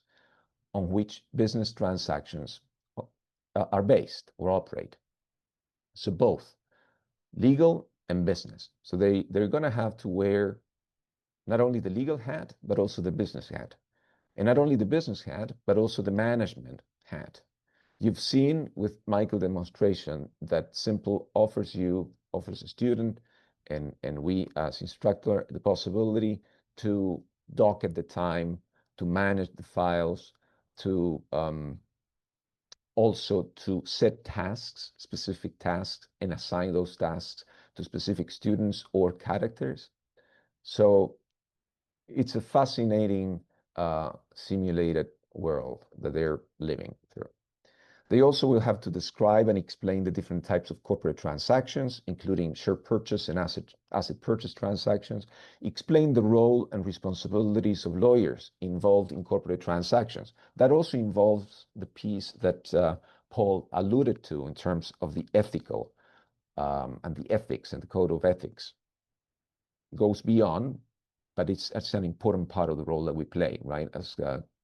on which business transactions are based or operate. So both legal and business. So they're going to have to wear not only the legal hat, but also the business hat. And not only the business hat, but also the management hat. You've seen with Michael's demonstration that Simple offers a student and we as instructor the possibility to dock at the time, to manage the files, to also to set tasks, specific tasks, and assign those tasks to specific students or characters. So it's a fascinating simulated world that they're living through. They also will have to describe and explain the different types of corporate transactions, including share purchase and asset purchase transactions, explain the role and responsibilities of lawyers involved in corporate transactions. That also involves the piece that Paul alluded to in terms of the ethical and the ethics and the code of ethics. It goes beyond, but it's an important part of the role that we play, right, as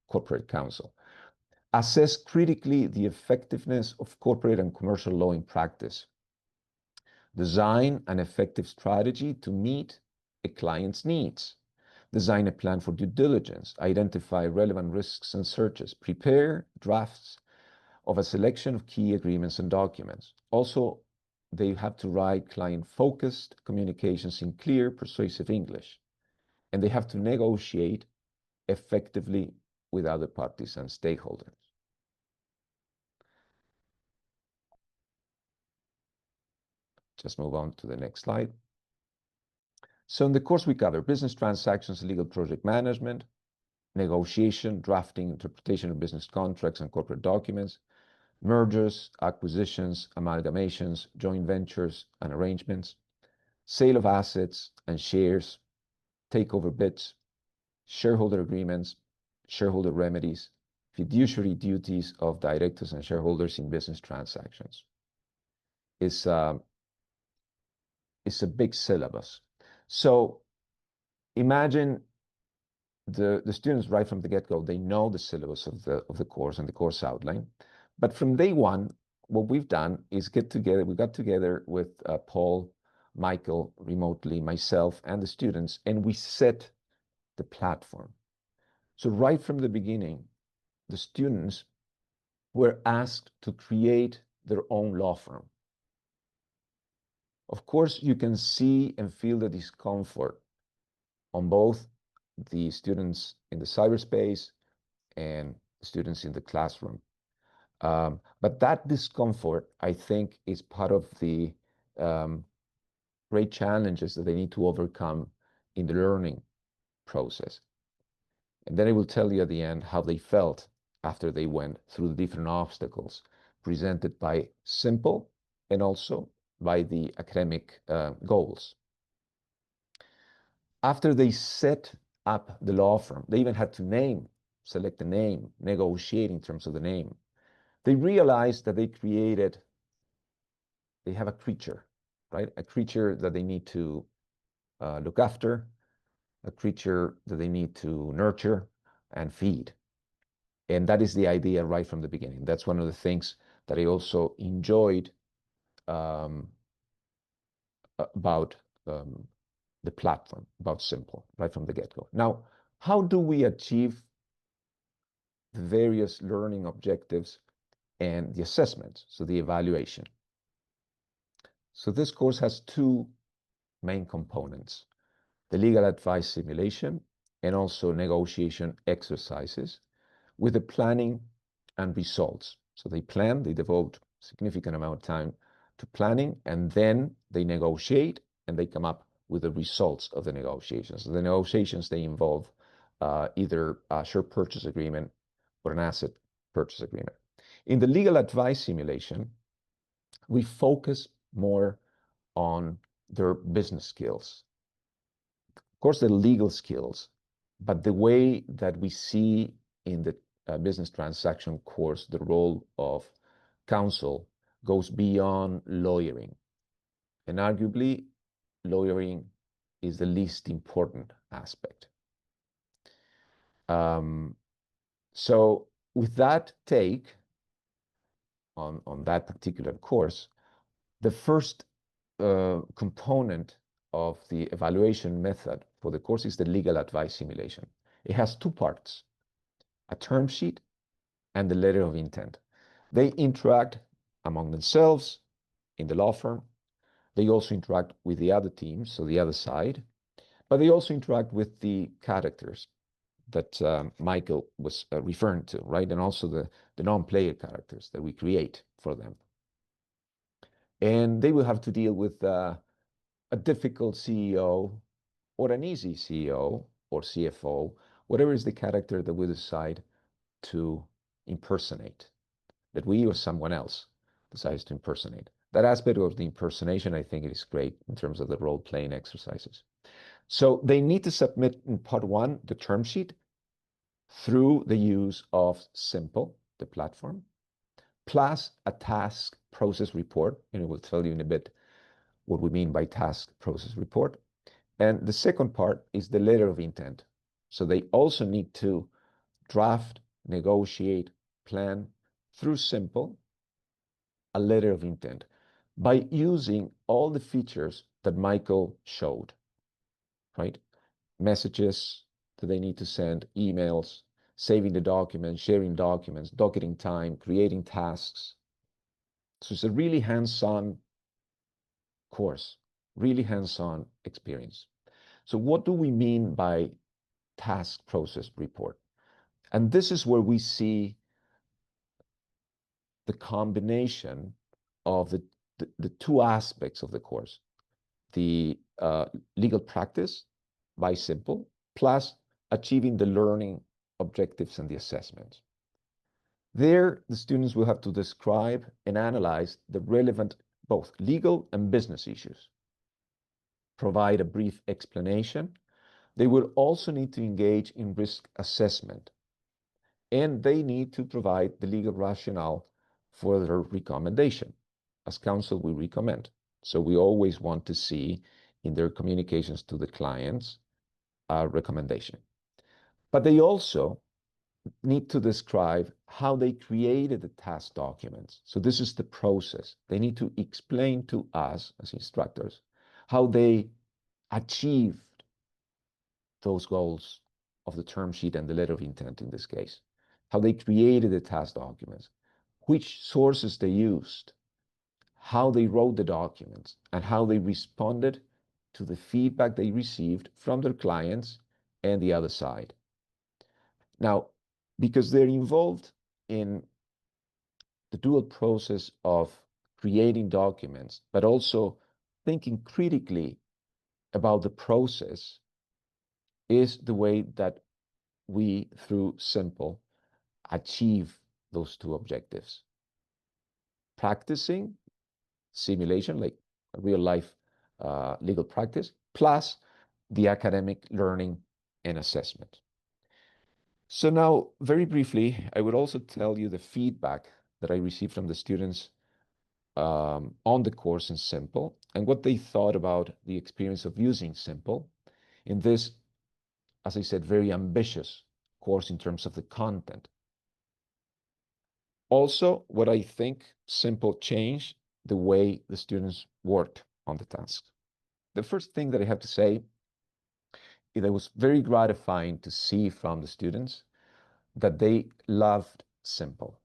corporate counsel. Assess critically the effectiveness of corporate and commercial law in practice. Design an effective strategy to meet a client's needs. Design a plan for due diligence. Identify relevant risks and searches. Prepare drafts of a selection of key agreements and documents. Also, they have to write client-focused communications in clear, persuasive English. And they have to negotiate effectively with other parties and stakeholders. Just move on to the next slide. So in the course we cover business transactions, legal project management, negotiation, drafting, interpretation of business contracts and corporate documents, mergers, acquisitions, amalgamations, joint ventures and arrangements, sale of assets and shares, takeover bids, shareholder agreements, shareholder remedies, fiduciary duties of directors and shareholders in business transactions. It's a big syllabus. So imagine the students right from the get-go, they know the syllabus of the course and the course outline. But from day one, what we've done is we got together with Paul, Michael, remotely, myself, and the students, and we set the platform. So right from the beginning, the students were asked to create their own law firm. Of course, you can see and feel the discomfort on both the students in the cyberspace and students in the classroom. But that discomfort, I think, is part of the great challenges that they need to overcome in the learning process. And then I will tell you at the end how they felt after they went through the different obstacles presented by simple and also by the academic goals. After they set up the law firm, they even had to select the name, negotiate in terms of the name. They realized that they have a creature, right? A creature that they need to look after, a creature that they need to nurture and feed. And that is the idea right from the beginning. That's one of the things that I also enjoyed about the platform, about Simple, right from the get-go. Now, how do we achieve the various learning objectives and the assessments, so the evaluation? So this course has two main components: the legal advice simulation and also negotiation exercises with the planning and results. So they devote a significant amount of time to planning, and then they negotiate and they come up with the results of the negotiations. The negotiations, they involve either a share purchase agreement or an asset purchase agreement. In the legal advice simulation, we focus more on their business skills. Of course, the legal skills, but the way that we see in the business transaction course, the role of counsel goes beyond lawyering. And arguably, lawyering is the least important aspect. So with that take on that particular course, the first component of the evaluation method for the course is the legal advice simulation. It has two parts: a term sheet and the letter of intent. They interact among themselves in the law firm. They also interact with the other teams, so the other side, but they also interact with the characters, that Michael was referring to, right? And also the non-player characters that we create for them. And they will have to deal with a difficult CEO or an easy CEO or CFO, whatever is the character that we decide to impersonate, that we or someone else decides to impersonate. That aspect of the impersonation, I think it is great in terms of the role-playing exercises. So they need to submit in part one, the term sheet, through the use of Simple, the platform, plus a task process report, and we'll tell you in a bit what we mean by task process report. And the second part is the letter of intent. So they also need to draft, negotiate, plan through Simple a letter of intent by using all the features that Michael showed, right? Messages that they need to send, emails, saving the documents, sharing documents, docketing time, creating tasks. So it's a really hands-on course, really hands-on experience. So what do we mean by task process report? And this is where we see the combination of the two aspects of the course, the legal practice by Simple, plus achieving the learning objectives and the assessments. There, the students will have to describe and analyze the relevant both legal and business issues, provide a brief explanation. They will also need to engage in risk assessment, and they need to provide the legal rationale for their recommendation. As counsel, we recommend. So we always want to see in their communications to the clients a recommendation. But they also need to describe how they created the task documents. So this is the process. They need to explain to us as instructors how they achieved those goals of the term sheet and the letter of intent in this case, how they created the task documents, which sources they used, how they wrote the documents, and how they responded to the feedback they received from their clients and the other side. Now, because they're involved in the dual process of creating documents, but also thinking critically about the process, is the way that we, through Simple, achieve those two objectives. Practicing simulation, like real life legal practice, plus the academic learning and assessment. So now, very briefly, I would also tell you the feedback that I received from the students on the course in Simple and what they thought about the experience of using Simple in this, as I said, very ambitious course in terms of the content. Also, what I think Simple changed the way the students worked on the task. The first thing that I have to say, it was very gratifying to see from the students that they loved Simple.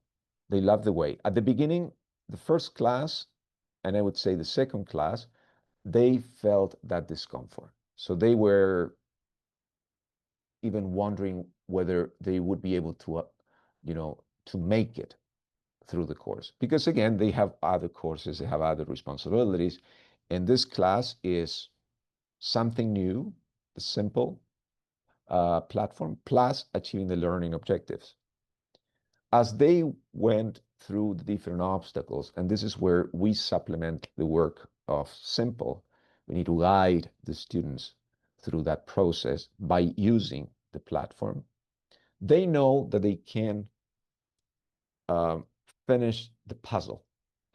They loved the way. At the beginning, the first class, and I would say the second class, they felt that discomfort. So they were even wondering whether they would be able to, to make it through the course. Because again, they have other courses, they have other responsibilities. And this class is something new, the Simple platform, plus achieving the learning objectives. As they went through the different obstacles, and this is where we supplement the work of Simple, we need to guide the students through that process by using the platform. They know that they can finish the puzzle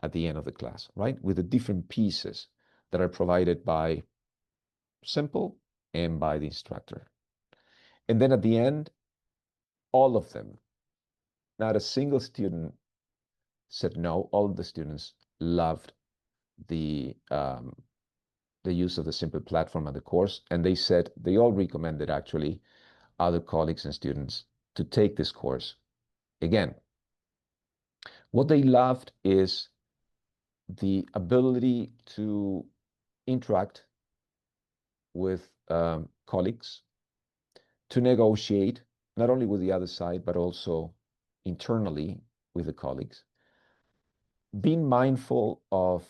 at the end of the class, right? With the different pieces that are provided by Simple and by the instructor. And then at the end, all of them, not a single student said no. All of the students loved the use of the Simple platform and the course. And they said they all recommended actually other colleagues and students to take this course. Again, what they loved is the ability to interact with colleagues, to negotiate not only with the other side, but also internally with the colleagues. Being mindful of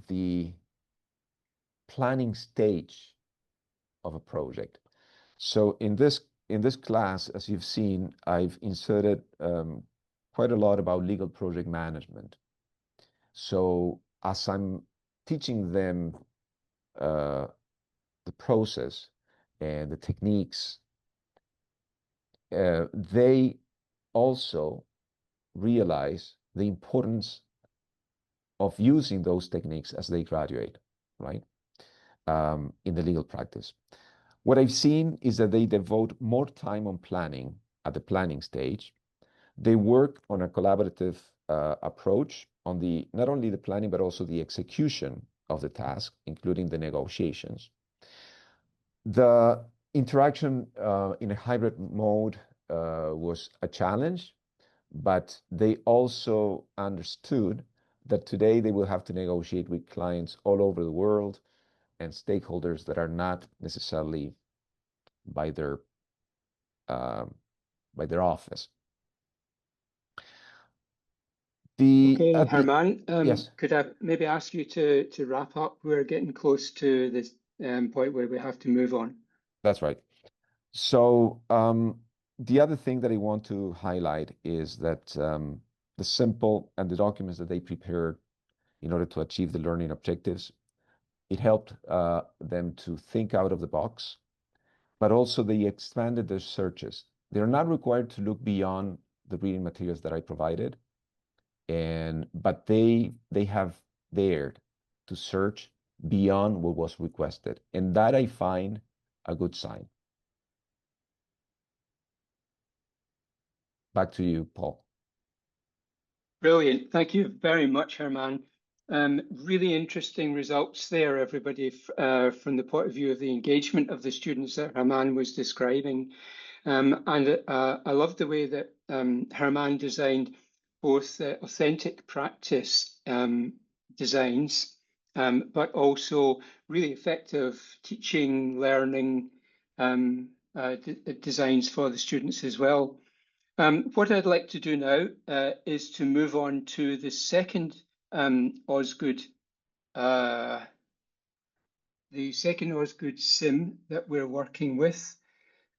the planning stage of a project. So in this class, as you've seen, I've inserted quite a lot about legal project management. So as I'm teaching them the process and the techniques, they also realize the importance of using those techniques as they graduate, right, in the legal practice. What I've seen is that they devote more time on planning at the planning stage. They work on a collaborative approach on not only the planning, but also the execution of the task, including the negotiations. The interaction in a hybrid mode was a challenge, but they also understood that today they will have to negotiate with clients all over the world and stakeholders that are not necessarily by their office. Okay, Germán, yes. could I maybe ask you to wrap up? We're getting close to this point where we have to move on. That's right. So the other thing that I want to highlight is that the simple and the documents that they prepared in order to achieve the learning objectives, it helped them to think out of the box, but also they expanded their searches. They're not required to look beyond the reading materials that I provided, but they have dared to search beyond what was requested, and that I find a good sign. Back to you, Paul. Brilliant. Thank you very much, Germán. Really interesting results there, everybody, from the point of view of the engagement of the students that Germán was describing. And I love the way that Germán designed both authentic practice designs, but also really effective teaching, learning designs for the students as well. What I'd like to do now is to move on to the second Osgoode, the second Osgoode sim that we're working with,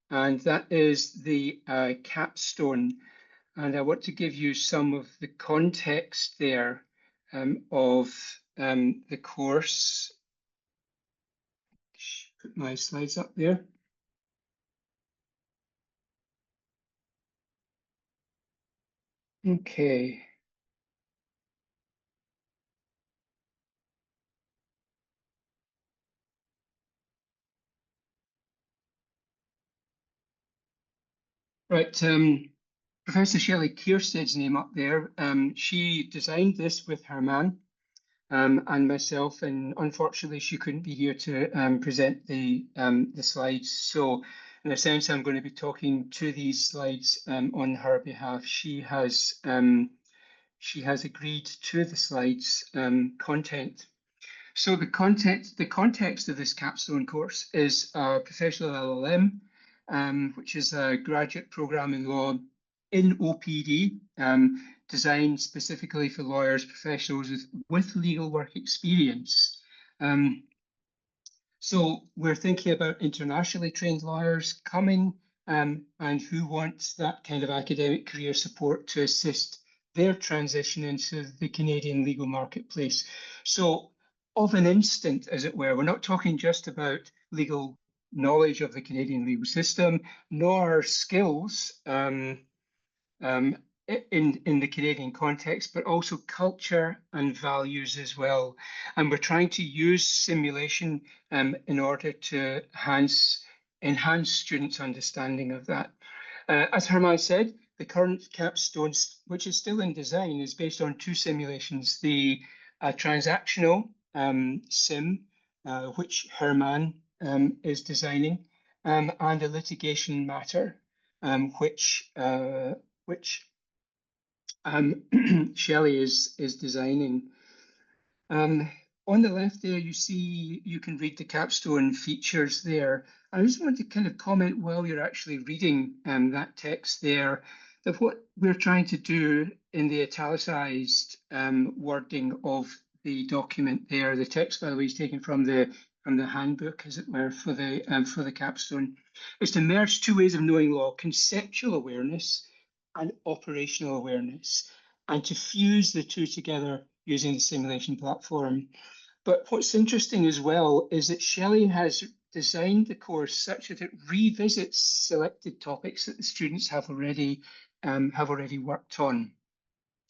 and that is the capstone. And I want to give you some of the context there of the course. Put my slides up there. Okay. Right. Professor Shelley Kierstead's name up there. She designed this with Germán and myself, and unfortunately she couldn't be here to present the slides. So in a sense, I'm going to be talking to these slides on her behalf. She has agreed to the slides content. So the context of this capstone course is a professional LLM, which is a graduate program in law in OPD, designed specifically for lawyers, professionals with legal work experience. So we're thinking about internationally trained lawyers coming and who wants that kind of academic career support to assist their transition into the Canadian legal marketplace. So of an instant, as it were, we're not talking just about legal knowledge of the Canadian legal system, nor skills in the Canadian context, but also culture and values as well. And we're trying to use simulation in order to enhance students' understanding of that. As Germán said, the current capstone, which is still in design, is based on two simulations: the transactional sim, which Germán is designing, and a litigation matter, which Shelley is designing. On the left there, you can read the capstone features there. I just want to kind of comment while you're actually reading that text there, that what we're trying to do in the italicized wording of the document there, the text, by the way, is taken from the handbook, as it were, for the capstone, is to merge two ways of knowing law: conceptual awareness and operational awareness, and to fuse the two together using the simulation platform. But what's interesting as well is that Shelley has designed the course such that it revisits selected topics that the students have already worked on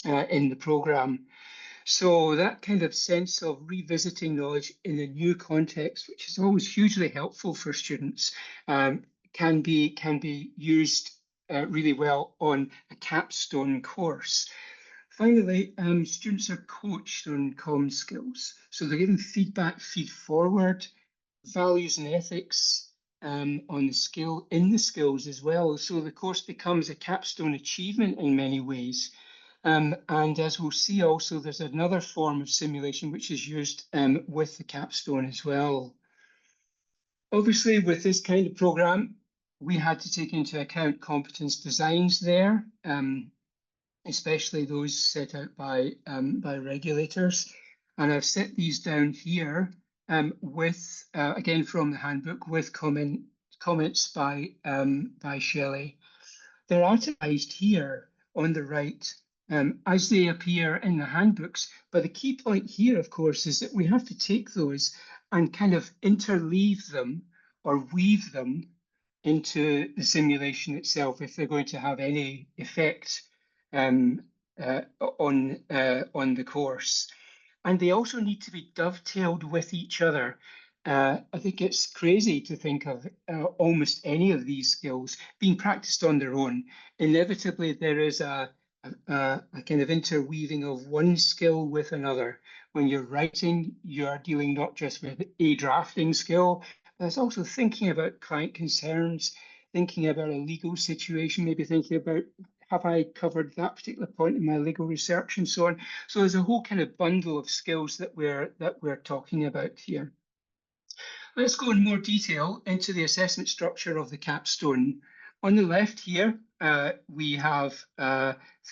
in the program. So that kind of sense of revisiting knowledge in a new context, which is always hugely helpful for students, can be used really well on a capstone course. Finally, students are coached on comm skills. So they're given feedback, feed forward, values and ethics on in the skills as well. So the course becomes a capstone achievement in many ways. And as we'll see also, there's another form of simulation which is used with the capstone as well. Obviously, with this kind of program, we had to take into account competence designs there, especially those set out by regulators. And I've set these down here with, again, from the handbook, with comments by Shelley. They're itemized here on the right as they appear in the handbooks. But the key point here, of course, is that we have to take those and kind of interleave them or weave them into the simulation itself if they're going to have any effect on the course. And they also need to be dovetailed with each other. I think it's crazy to think of almost any of these skills being practiced on their own. Inevitably, there is a kind of interweaving of one skill with another. When you're writing, you're dealing not just with a drafting skill, but it's also thinking about client concerns, thinking about a legal situation, maybe thinking about, have I covered that particular point in my legal research, and so on. So there's a whole kind of bundle of skills that we're talking about here. Let's go in more detail into the assessment structure of the capstone. On the left here, we have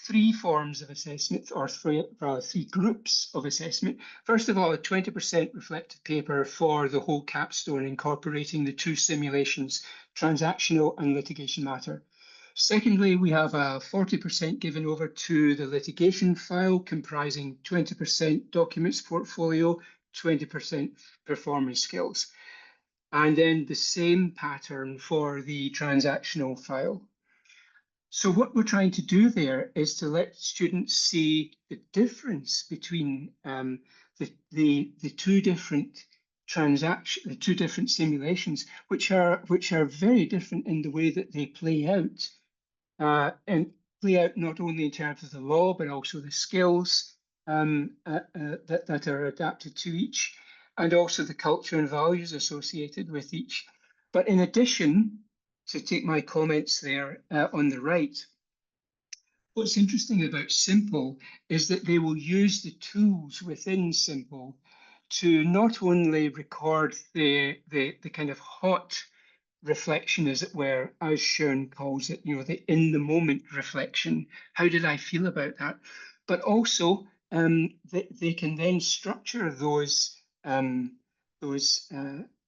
three forms of assessment, or three groups of assessment. First of all, a 20% reflective paper for the whole capstone, incorporating the two simulations, transactional and litigation matter. Secondly, we have a 40% given over to the litigation file, comprising 20% documents portfolio, 20% performance skills. And then the same pattern for the transactional file. So what we're trying to do there is to let students see the difference between the two different simulations, which are very different in the way that they play out, and play out not only in terms of the law but also the skills that are adapted to each, and also the culture and values associated with each. But in addition, to take my comments there on the right, what's interesting about Simple is that they will use the tools within Simple to not only record the kind of hot reflection, as it were, as Sharon calls it, the in-the-moment reflection. How did I feel about that? But also, they can then structure those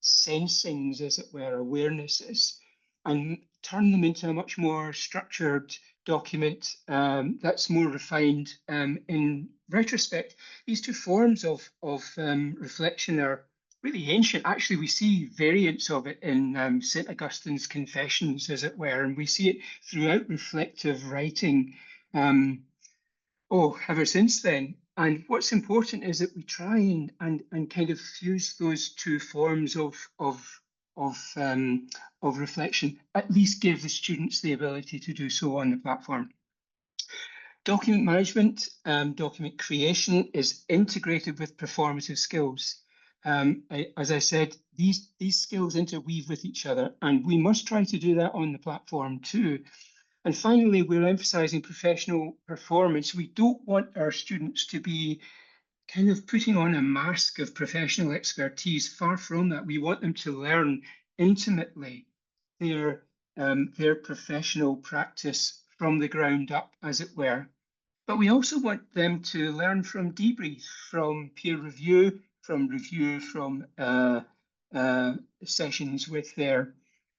sensings, as it were, awarenesses, and turn them into a much more structured document that's more refined. In retrospect, these two forms of reflection are really ancient. Actually, we see variants of it in St. Augustine's Confessions, as it were, and we see it throughout reflective writing ever since then. And what's important is that we try and kind of fuse those two forms of reflection, at least give the students the ability to do so on the platform. Document management, document creation is integrated with performative skills. As I said, these skills interweave with each other, and we must try to do that on the platform too. And finally, we're emphasizing professional performance. We don't want our students to be kind of putting on a mask of professional expertise. Far from that. We want them to learn intimately their professional practice from the ground up, as it were. But we also want them to learn from debrief, from peer review, from sessions with their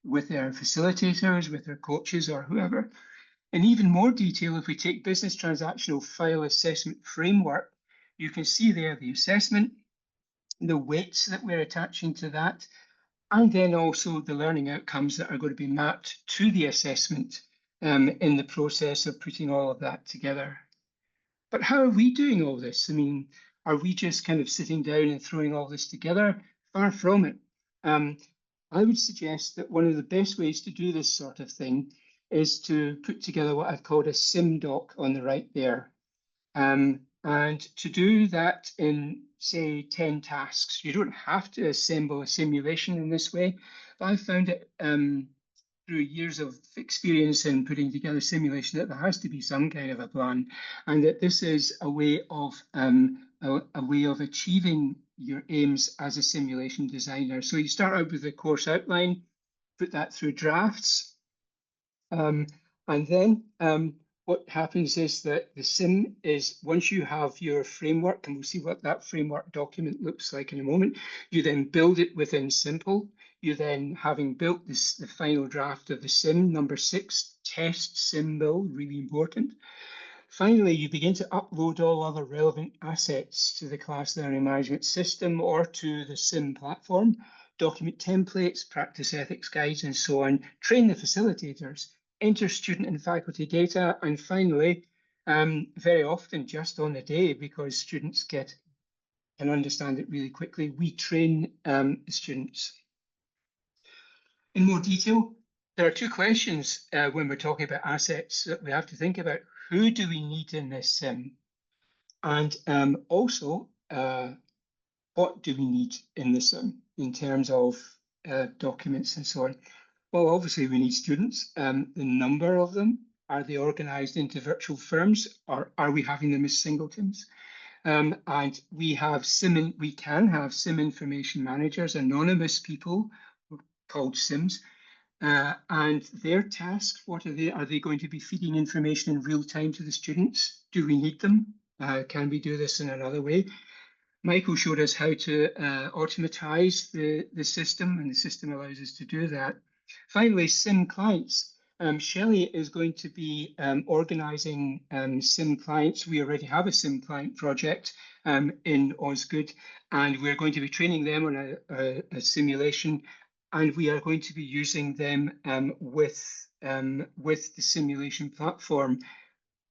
facilitators, with their coaches or whoever. In even more detail, if we take business transactional file assessment framework, you can see there the assessment, the weights that we're attaching to that, and then also the learning outcomes that are going to be mapped to the assessment in the process of putting all of that together. But how are we doing all this? I mean, are we just kind of sitting down and throwing all this together? Far from it. I would suggest that one of the best ways to do this sort of thing is to put together what I've called a sim doc on the right there. And to do that in, say, 10 tasks. You don't have to assemble a simulation in this way, but I found it through years of experience in putting together simulation that there has to be some kind of a plan, and that this is a way of achieving your aims as a simulation designer. So you start out with the course outline, put that through drafts, and then what happens is that the sim is, once you have your framework, and we'll see what that framework document looks like in a moment, you then build it within Simple. You then, having built this, the final draft of the sim, number 6, test sim build, really important. Finally, you begin to upload all other relevant assets to the class learning management system or to the sim platform, document templates, practice ethics guides, and so on, train the facilitators, enter student and faculty data, and finally, very often just on the day, because students can understand it really quickly, we train students. In more detail, there are two questions when we're talking about assets that we have to think about. Who do we need in this sim? And also, what do we need in the sim in terms of documents and so on? Well, obviously we need students. The number of them, are they organized into virtual firms, or are we having them as singletons? And we can have sim information managers, anonymous people called sims. And their tasks, what are they? Are they going to be feeding information in real time to the students? Do we need them? Can we do this in another way? Michael showed us how to automatize the system, and the system allows us to do that. Finally, sim clients. Shelley is going to be organizing sim clients. We already have a sim client project in Osgoode, and we're going to be training them on a simulation, and we are going to be using them with the simulation platform,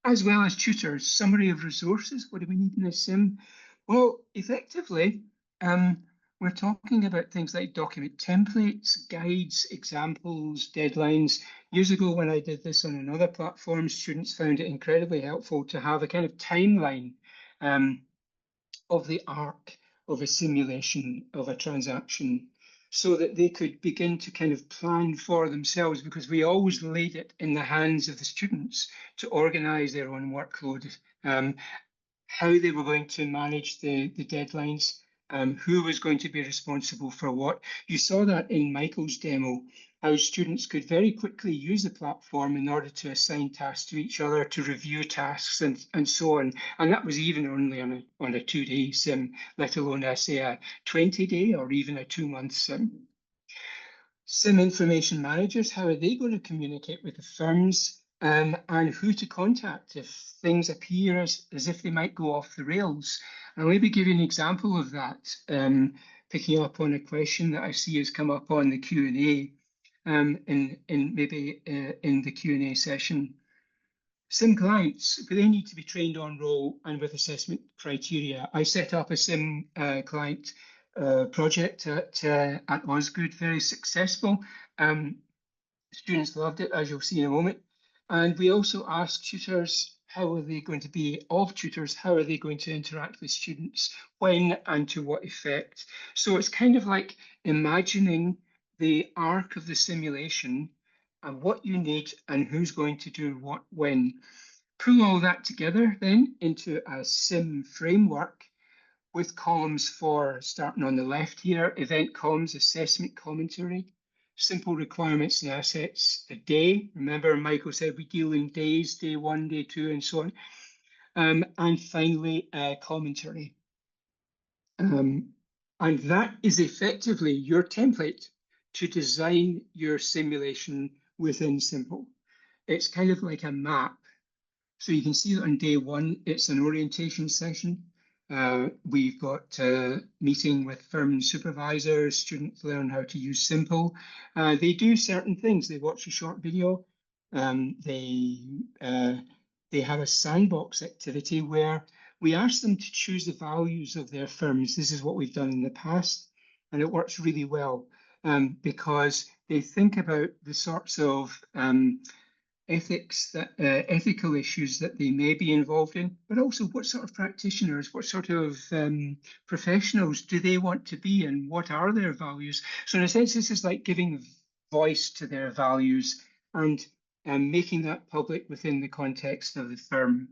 as well as tutors. Summary of resources. What do we need in a sim? Well, effectively, we're talking about things like document templates, guides, examples, deadlines. Years ago, when I did this on another platform, students found it incredibly helpful to have a kind of timeline of the arc of a simulation of a transaction, so that they could begin to kind of plan for themselves, because we always laid it in the hands of the students to organize their own workload, how they were going to manage the deadlines, who was going to be responsible for what. You saw that in Michael's demo, how students could very quickly use the platform in order to assign tasks to each other, to review tasks, and so on. And that was even only on a 2-day sim, let alone say a 20-day or even a 2-month sim. Sim information managers, how are they going to communicate with the firms, and who to contact if things appear as if they might go off the rails? I'll maybe give you an example of that, picking up on a question that I see has come up on the Q&A, in the Q&A session. Sim clients, they need to be trained on role and with assessment criteria. I set up a sim client project at Osgoode, very successful. Students loved it, as you'll see in a moment. And we also asked tutors, how are they going to be, how are they going to interact with students, when and to what effect? So it's kind of like imagining the arc of the simulation and what you need and who's going to do what when. Pull all that together then into a sim framework with columns for, starting on the left here, event comms, assessment commentary, simple requirements and assets, a day. Remember, Michael said we deal in days, day 1, day 2, and so on. And finally, commentary. And that is effectively your template to design your simulation within Simple. It's kind of like a map. So you can see that on day 1, it's an orientation session. We've got a meeting with firm supervisors, students learn how to use Simple. They do certain things. They watch a short video. They have a sandbox activity where we ask them to choose the values of their firms. This is what we've done in the past, and it works really well because they think about the sorts of ethical issues that they may be involved in, but also what sort of practitioners, what sort of professionals do they want to be, and what are their values? So in a sense, this is like giving voice to their values and making that public within the context of the firm.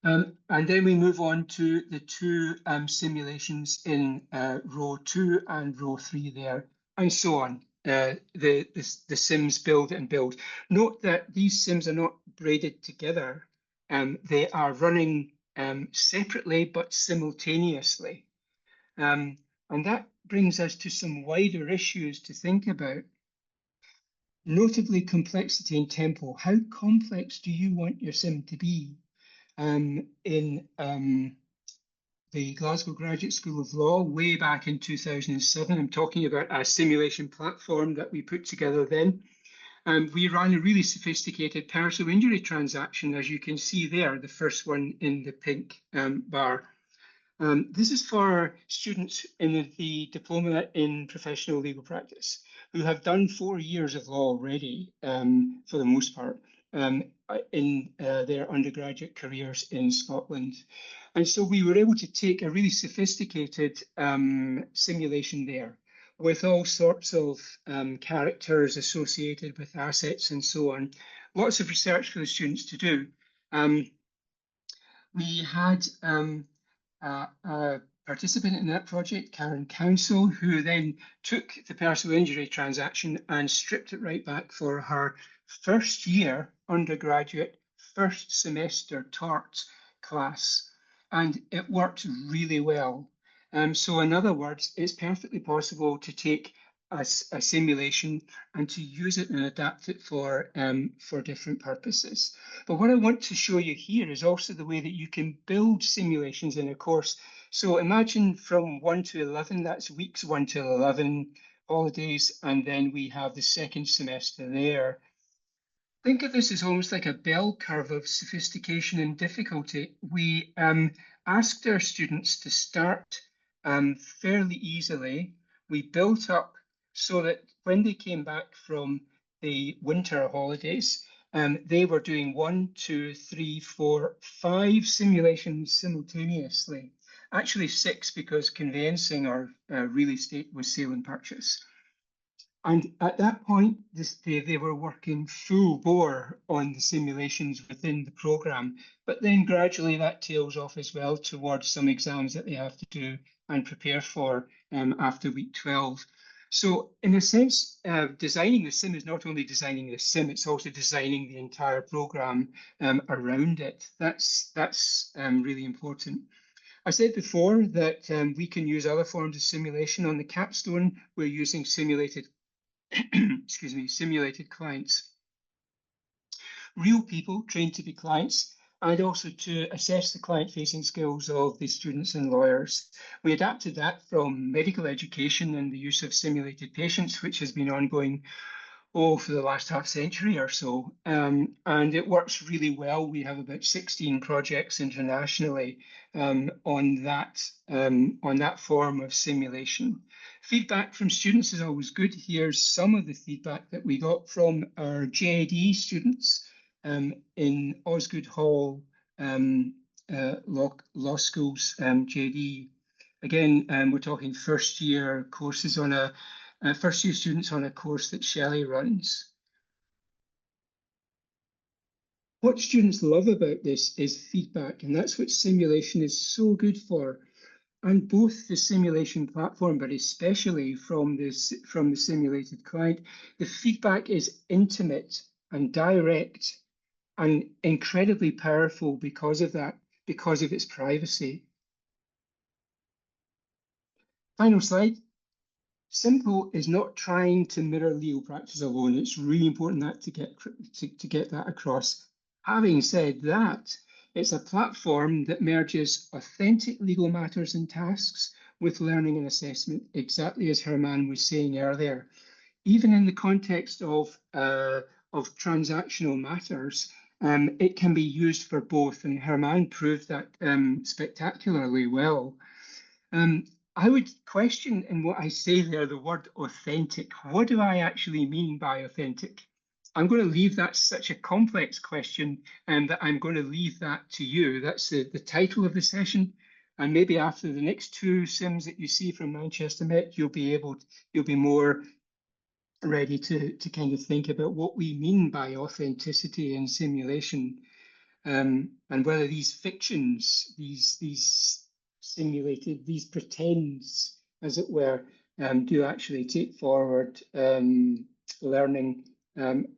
And then we move on to the two simulations in row 2 and row 3 there, and so on. The sims build and build. Note that these sims are not braided together. They are running separately but simultaneously. And that brings us to some wider issues to think about. Notably, complexity and tempo. How complex do you want your sim to be? In the Glasgow Graduate School of Law way back in 2007. I'm talking about a simulation platform that we put together then. We ran a really sophisticated personal injury transaction, as you can see there, the first one in the pink bar. This is for students in the Diploma in Professional Legal Practice who have done 4 years of law already, for the most part, in their undergraduate careers in Scotland. And so we were able to take a really sophisticated simulation there with all sorts of characters associated with assets and so on. Lots of research for the students to do. We had a participant in that project, Karen Council, who then took the personal injury transaction and stripped it right back for her first year undergraduate, first semester tort class. And it worked really well. So in other words, it's perfectly possible to take a simulation and to use it and adapt it for different purposes. But what I want to show you here is also the way that you can build simulations in a course. So imagine from 1 to 11, that's weeks 1 to 11, holidays, and then we have the second semester there. Think of this as almost like a bell curve of sophistication and difficulty. We asked our students to start fairly easily. We built up so that when they came back from the winter holidays, they were doing 1, 2, 3, 4, 5 simulations simultaneously. Actually 6, because conveyancing or real estate was sale and purchase. And at that point, they were working full bore on the simulations within the program. But then gradually that tails off as well towards some exams that they have to do and prepare for after week 12. So in a sense, designing the sim is not only designing the sim, it's also designing the entire program around it. That's really important. I said before that we can use other forms of simulation. On the capstone, we're using simulated simulated clients. Real people trained to be clients, and also to assess the client-facing skills of the students and lawyers. We adapted that from medical education and the use of simulated patients, which has been ongoing for the last half century or so. And it works really well. We have about 16 projects internationally on that form of simulation. Feedback from students is always good. Here's some of the feedback that we got from our JD students in Osgoode Hall Law School's JD. Again, we're talking first year courses on first year students on a course that Shelley runs. What students love about this is feedback, and that's what simulation is so good for. and both the simulation platform, but especially from the simulated client, the feedback is intimate and direct and incredibly powerful because of that, because of its privacy. Final slide. Simple is not trying to mirror legal practice alone. It's really important that to get that across. Having said that, it's a platform that merges authentic legal matters and tasks with learning and assessment, exactly as Germán was saying earlier. Even in the context of transactional matters, it can be used for both, and Germán proved that spectacularly well. I would question in what I say there the word authentic. What do I actually mean by authentic? I'm going to leave that such a complex question that I'm going to leave that to you. That's the title of the session. And maybe after the next two sims that you see from Manchester Met, you'll be more ready to kind of think about what we mean by authenticity in simulation, and whether these fictions, these simulated, these pretends, as it were, do actually take forward learning and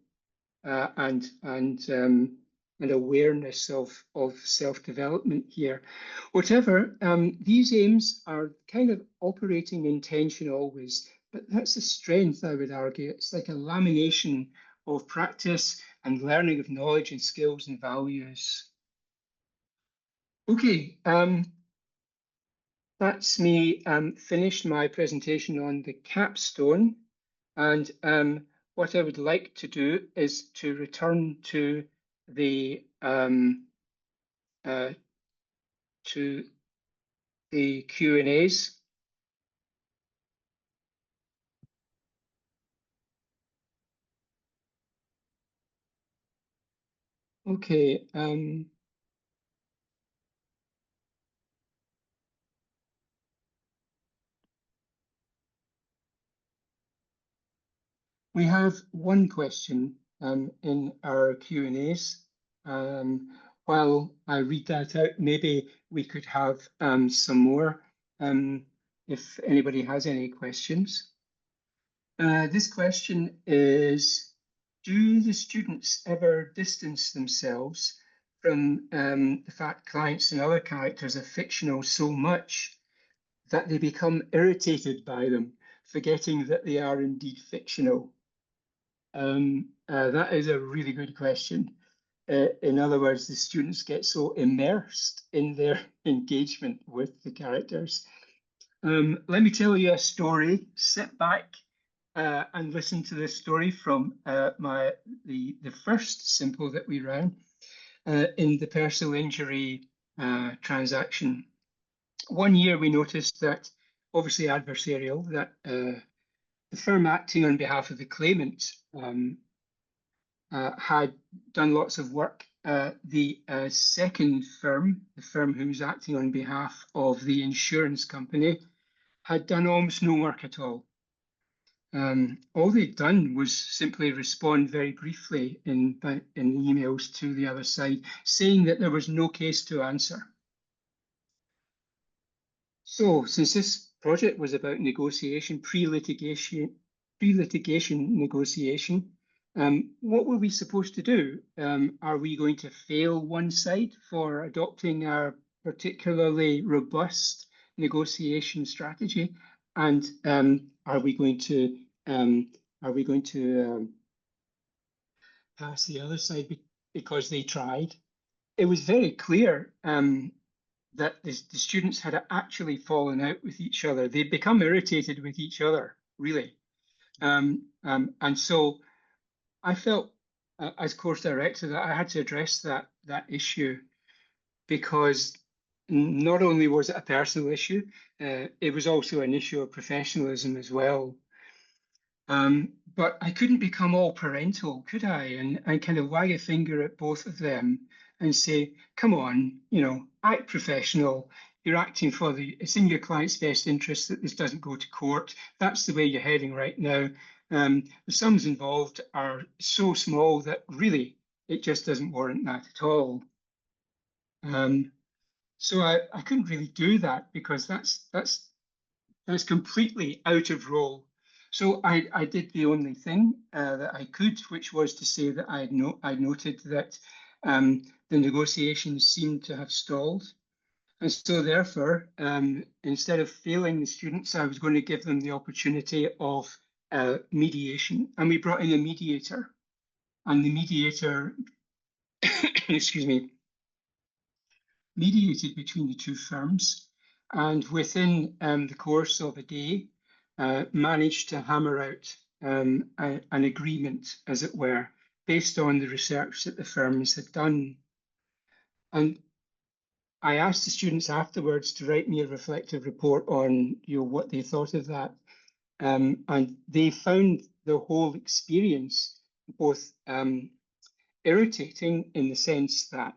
awareness of self-development here. Whatever, these aims are kind of operating in tension always, but that's a strength, I would argue. It's like a lamination of practice and learning of knowledge and skills and values. Okay, that's me finished my presentation on the capstone, and what I would like to do is to return to the Q&As. Okay. We have one question in our Q&As. While I read that out, maybe we could have some more if anybody has any questions. This question is, do the students ever distance themselves from the fact clients and other characters are fictional so much that they become irritated by them, forgetting that they are indeed fictional? That is a really good question. In other words, the students get so immersed in their engagement with the characters. Let me tell you a story. Sit back and listen to this story from the first simple that we ran in the personal injury transaction. One year we noticed that, obviously adversarial, that the firm acting on behalf of the claimant had done lots of work. The second firm, the firm who was acting on behalf of the insurance company, had done almost no work at all. All they'd done was simply respond very briefly in emails to the other side, saying that there was no case to answer. So, since this project was about negotiation, pre-litigation negotiation, what were we supposed to do? Are we going to fail one side for adopting a particularly robust negotiation strategy, and are we going to pass the other side because they tried? It was very clear that the students had actually fallen out with each other. They'd become irritated with each other, really. And so I felt, as course director, that I had to address that issue, because not only was it a personal issue, it was also an issue of professionalism as well. But I couldn't become all parental, could I? And kind of wag a finger at both of them and say, come on, act professional. You're acting it's in your client's best interest that this doesn't go to court. That's the way you're heading right now. The sums involved are so small that really it just doesn't warrant that at all. So I couldn't really do that because that's completely out of role. So I did the only thing that I could, which was to say that I noted that the negotiations seemed to have stalled. And so therefore, instead of failing the students, I was going to give them the opportunity of mediation. And we brought in a mediator. And the mediator, excuse me, mediated between the two firms. And within the course of a day, managed to hammer out an agreement, as it were, based on the research that the firms had done. And I asked the students afterwards to write me a reflective report on what they thought of that. And they found the whole experience both irritating in the sense that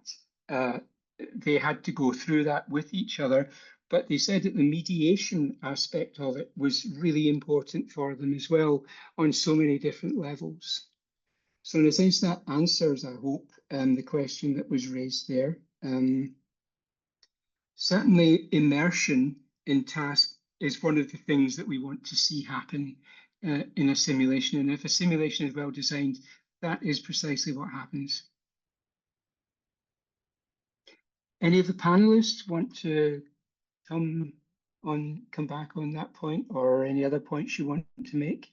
they had to go through that with each other, but they said that the mediation aspect of it was really important for them as well on so many different levels. So in a sense, that answers, I hope, the question that was raised there. Certainly, immersion in task is one of the things that we want to see happen in a simulation. And if a simulation is well designed, that is precisely what happens. Any of the panelists want to come back on that point, or any other points you want to make?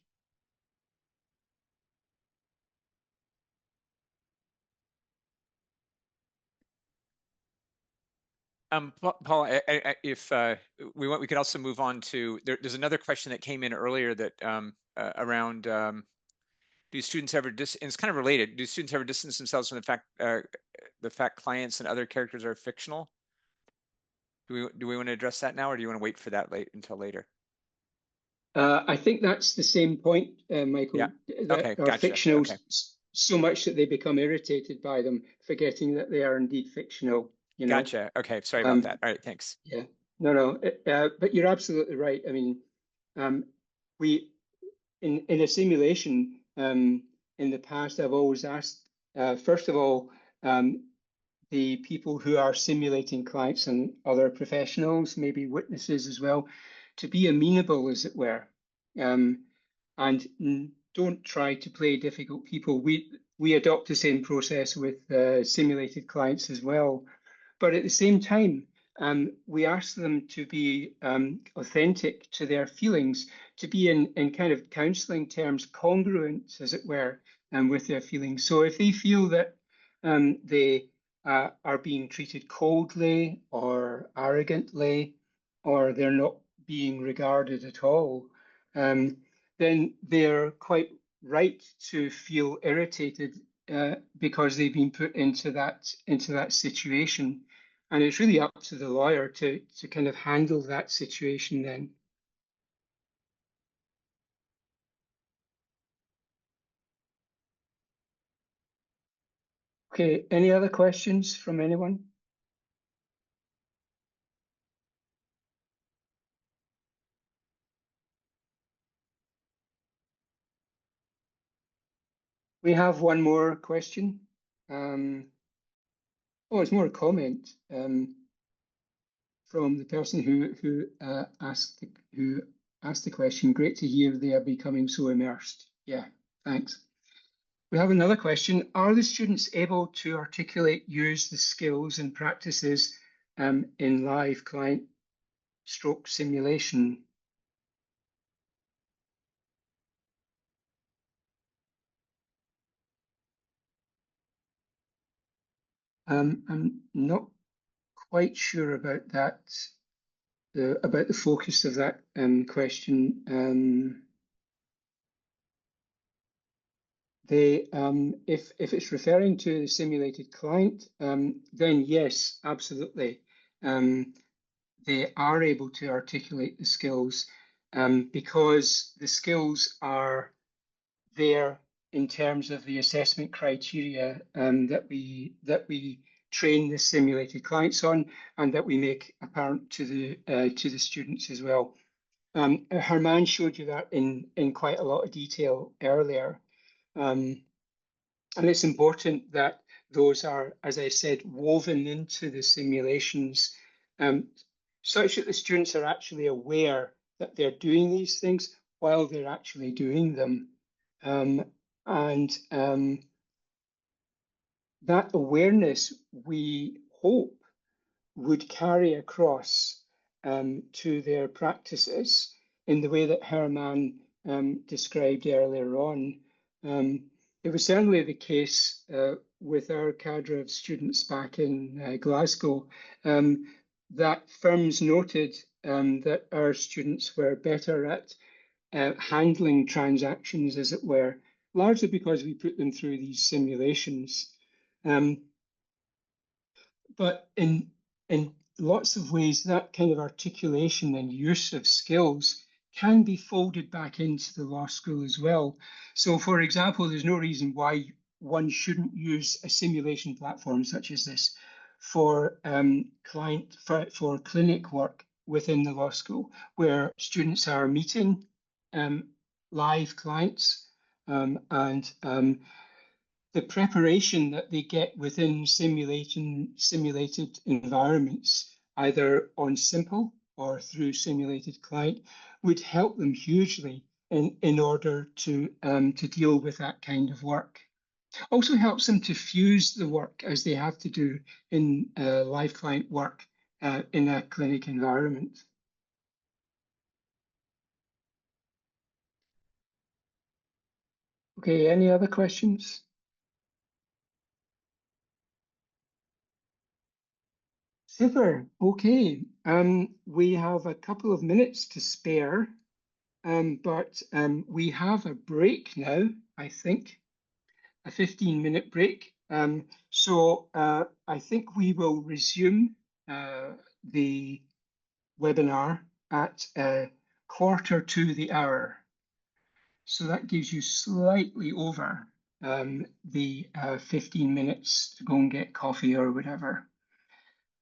Paul, if we want, we could also move on to, there's another question that came in earlier that around do students ever and it's kind of related, do students ever distance themselves from the fact clients and other characters are fictional? Do we want to address that now, or do you want to wait for that until later? I think that's the same point, Michael, yeah. that okay, are gotcha. fictional okay. so much that they become irritated by them, forgetting that they are indeed fictional. Gotcha. Okay, sorry about that. All right, thanks. Yeah, no, but you're absolutely right. I mean, we in a simulation in the past, I've always asked, first of all, the people who are simulating clients and other professionals, maybe witnesses as well, to be amenable, as it were, and don't try to play difficult people. We adopt the same process with simulated clients as well, but at the same time, we ask them to be authentic to their feelings, to be in kind of counseling terms congruent, as it were, with their feelings. So if they feel that they are being treated coldly or arrogantly, or they're not being regarded at all, then they're quite right to feel irritated because they've been put into that situation. And it's really up to the lawyer to kind of handle that situation then. Okay, any other questions from anyone? We have one more question. Oh, it's more a comment from the person who asked the question. Great to hear they are becoming so immersed. Yeah, thanks. We have another question. Are the students able to use the skills and practices in live client stroke simulation? I'm not quite sure about that, about the focus of that question. If it's referring to the simulated client, then yes, absolutely. They are able to articulate the skills because the skills are there in terms of the assessment criteria that we train the simulated clients on, and that we make apparent to the students as well. Germán showed you that in quite a lot of detail earlier, and it's important that those are, as I said, woven into the simulations such that the students are actually aware that they're doing these things while they're actually doing them. That awareness, we hope, would carry across to their practices in the way that Germán described earlier on. It was certainly the case with our cadre of students back in Glasgow, that firms noted that our students were better at handling transactions, as it were, largely because we put them through these simulations. But in lots of ways, that kind of articulation and use of skills can be folded back into the law school as well. So, for example, there's no reason why one shouldn't use a simulation platform such as this for for clinic work within the law school, where students are meeting live clients and the preparation that they get within simulated environments, either on Simple or through simulated client, would help them hugely in order to deal with that kind of work. Also helps them to fuse the work as they have to do in live client work in a clinic environment. Okay, any other questions? Super. Okay. We have a couple of minutes to spare, but we have a break now, I think, a 15-minute break. So I think we will resume the webinar at 1/4 to the hour. So that gives you slightly over the 15 minutes to go and get coffee or whatever.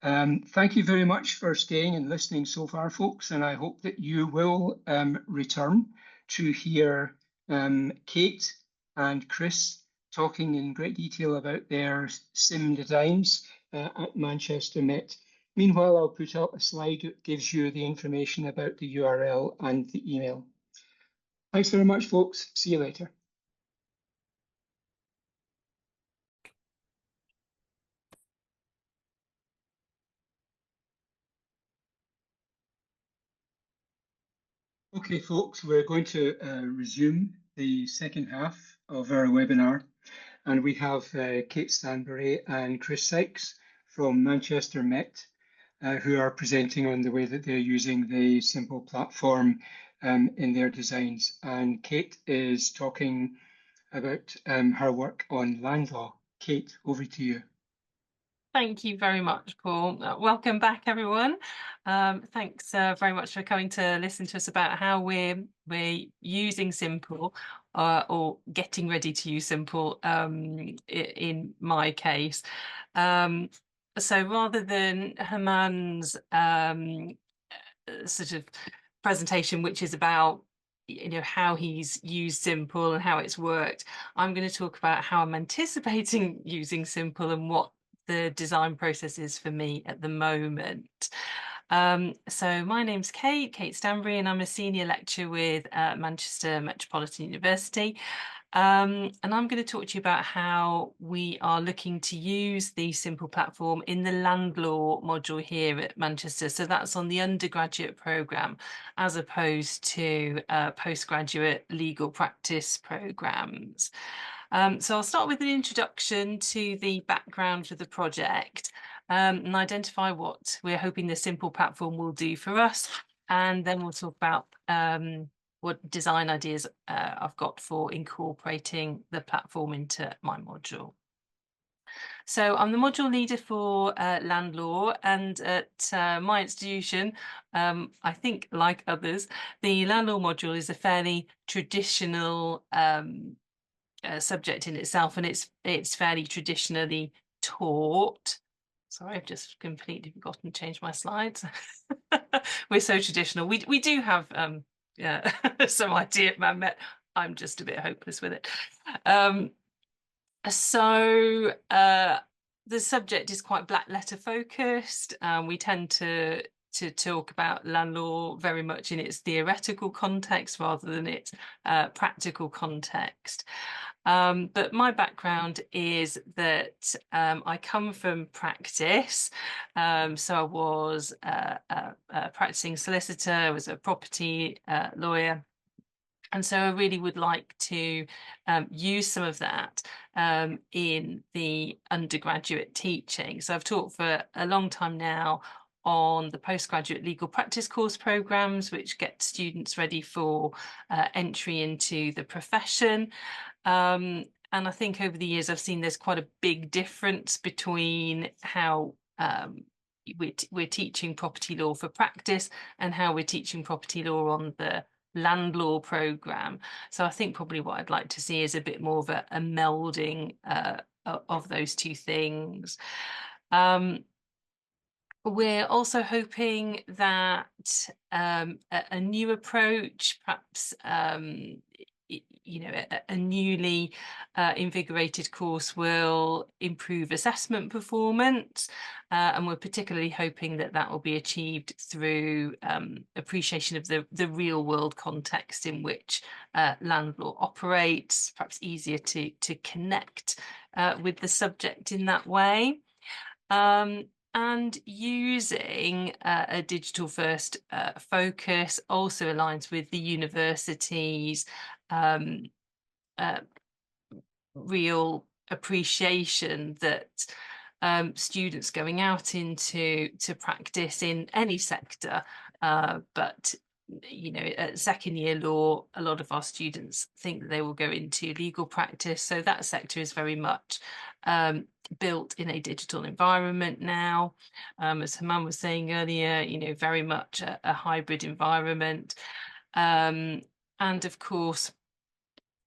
Thank you very much for staying and listening so far, folks, and I hope that you will return to hear Kate and Chris talking in great detail about their sim designs at Manchester Met. Meanwhile, I'll put up a slide that gives you the information about the URL and the email. Thanks very much, folks. See you later. Okay, folks, we're going to resume the second half of our webinar, and we have Kate Stanbury and Chris Sykes from Manchester Met, who are presenting on the way that they're using the Simple platform in their designs. And Kate is talking about her work on land law. Kate, over to you. Thank you very much, Paul. Welcome back, everyone. Thanks very much for coming to listen to us about how we're using Simple or getting ready to use Simple in my case. So rather than Germán's sort of presentation, which is about how he's used Simple and how it's worked, I'm going to talk about how I'm anticipating using Simple and what the design process is for me at the moment. So my name's Kate Stanbury, and I'm a senior lecturer with Manchester Metropolitan University. And I'm going to talk to you about how we are looking to use the Simple platform in the land law module here at Manchester. So that's on the undergraduate programme, as opposed to postgraduate legal practice programmes. So I'll start with an introduction to the background for the project and identify what we're hoping the Simple platform will do for us. And then we'll talk about what design ideas I've got for incorporating the platform into my module. So I'm the module leader for land law, and at my institution, I think like others, the land law module is a fairly traditional subject in itself, and it's fairly traditionally taught. Sorry, I've just completely forgotten to change my slides. We're so traditional. We do have some idea at ManMet. I'm just a bit hopeless with it. So the subject is quite black letter focused. We tend to talk about land law very much in its theoretical context rather than its practical context. But my background is that I come from practice. So I was a practicing solicitor, I was a property lawyer. And so I really would like to use some of that in the undergraduate teaching. So I've taught for a long time now on the postgraduate legal practice course programs, which get students ready for entry into the profession. And I think over the years, I've seen there's quite a big difference between how we're teaching property law for practice and how we're teaching property law on the land law program. So I think probably what I'd like to see is a bit more of a melding of those two things. We're also hoping that a new approach, perhaps a newly invigorated course will improve assessment performance, and we're particularly hoping that that will be achieved through appreciation of the real world context in which land law operates, perhaps easier to connect with the subject in that way. And using a digital first focus also aligns with the university's real appreciation that students going out into practice in any sector, but at second year law, a lot of our students think that they will go into legal practice. So that sector is very much built in a digital environment now. As Germán was saying earlier, very much a hybrid environment. And of course,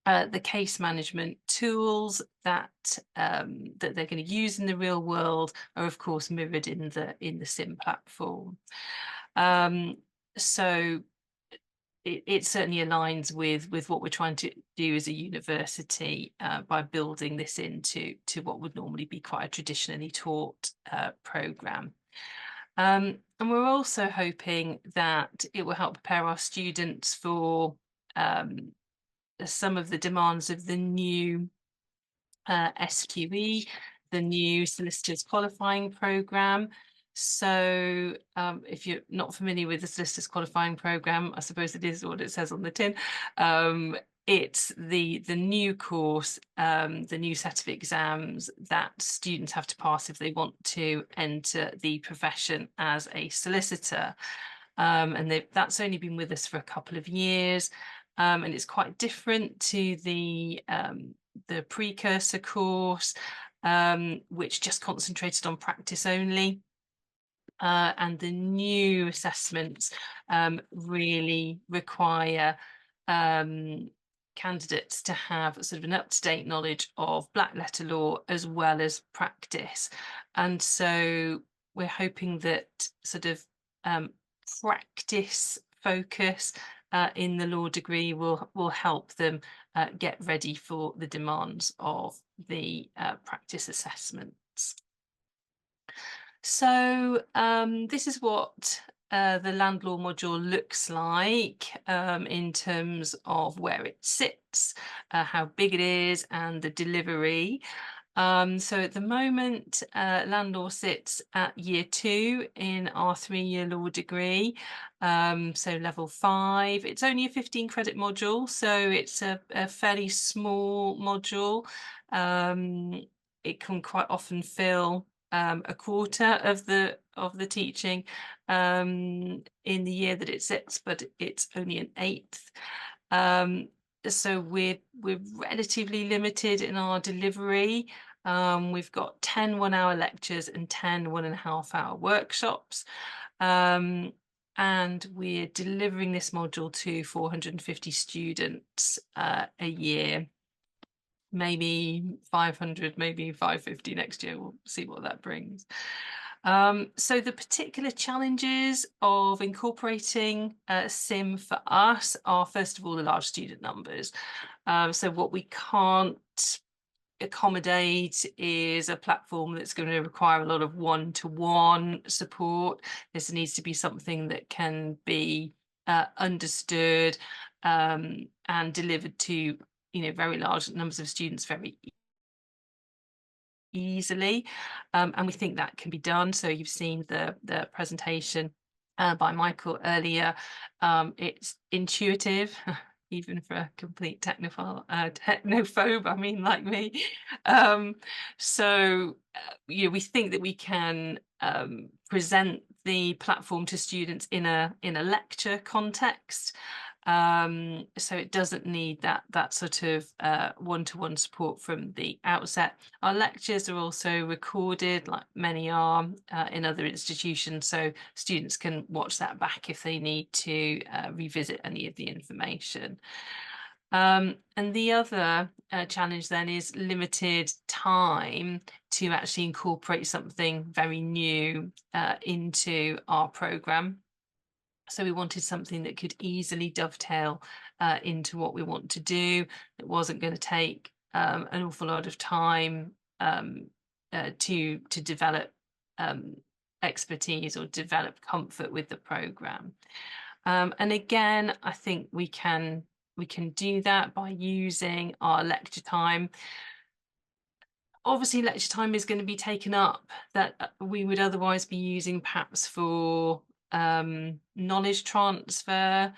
the case management tools that they're going to use in the real world are, of course, mirrored in the SIM platform. So it certainly aligns with what we're trying to do as a university by building this into what would normally be quite a traditionally taught programme. And we're also hoping that it will help prepare our students for some of the demands of the new SQE, the new Solicitors Qualifying Programme. So if you're not familiar with the Solicitors Qualifying Programme, I suppose it is what it says on the tin. It's the new course, the new set of exams that students have to pass if they want to enter the profession as a solicitor. And that's only been with us for a couple of years. And it's quite different to the precursor course, which just concentrated on practice only. And the new assessments really require candidates to have sort of an up-to-date knowledge of black letter law as well as practice. And so we're hoping that sort of practice focus in the law degree will help them get ready for the demands of the practice assessments. So this is what the land law module looks like in terms of where it sits, how big it is, and the delivery. So at the moment, land law sits at year 2 in our 3-year law degree, so level 5. It's only a 15 credit module, so it's a fairly small module. It can quite often fill a quarter of the teaching in the year that it sits, but it's only an 1/8. So we're relatively limited in our delivery. We've got 10 1-hour lectures and 10 1.5-hour workshops. And we're delivering this module to 450 students a year. Maybe 500, maybe 550 next year. We'll see what that brings. So the particular challenges of incorporating SIM for us are, first of all, the large student numbers. So what we can't accommodate is a platform that's going to require a lot of one-to-one support. This needs to be something that can be understood and delivered to very large numbers of students very easily, and we think that can be done. So you've seen the presentation by Michael earlier. It's intuitive, even for a complete technophobe, I mean, like me. So we think that we can present the platform to students in a lecture context. So it doesn't need that sort of one-to-one support from the outset. Our lectures are also recorded, like many are in other institutions, so students can watch that back if they need to revisit any of the information. And the other challenge then is limited time to actually incorporate something very new into our programme. So we wanted something that could easily dovetail into what we want to do. It wasn't going to take an awful lot of time to develop expertise or develop comfort with the programme. And again, I think we can do that by using our lecture time. Obviously, lecture time is going to be taken up that we would otherwise be using perhaps for knowledge transfer.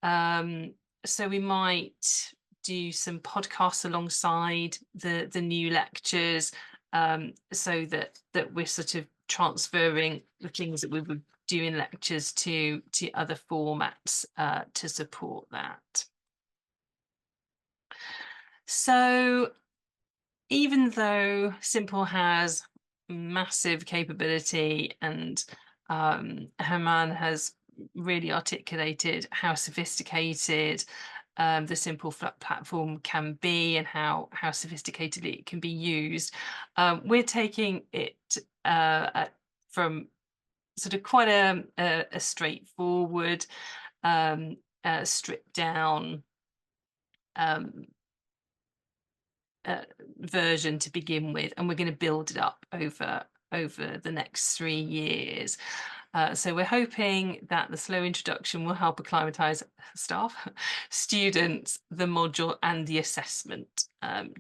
So we might do some podcasts alongside the new lectures, so that we're sort of transferring the things that we would do in lectures to other formats to support that. So even though Simple has massive capability, and Germán has really articulated how sophisticated the Simple platform can be and how sophisticatedly it can be used, we're taking it from sort of quite a straightforward, stripped down version to begin with, and we're going to build it up over the next 3 years. So we're hoping that the slow introduction will help acclimatise staff, students, the module and the assessment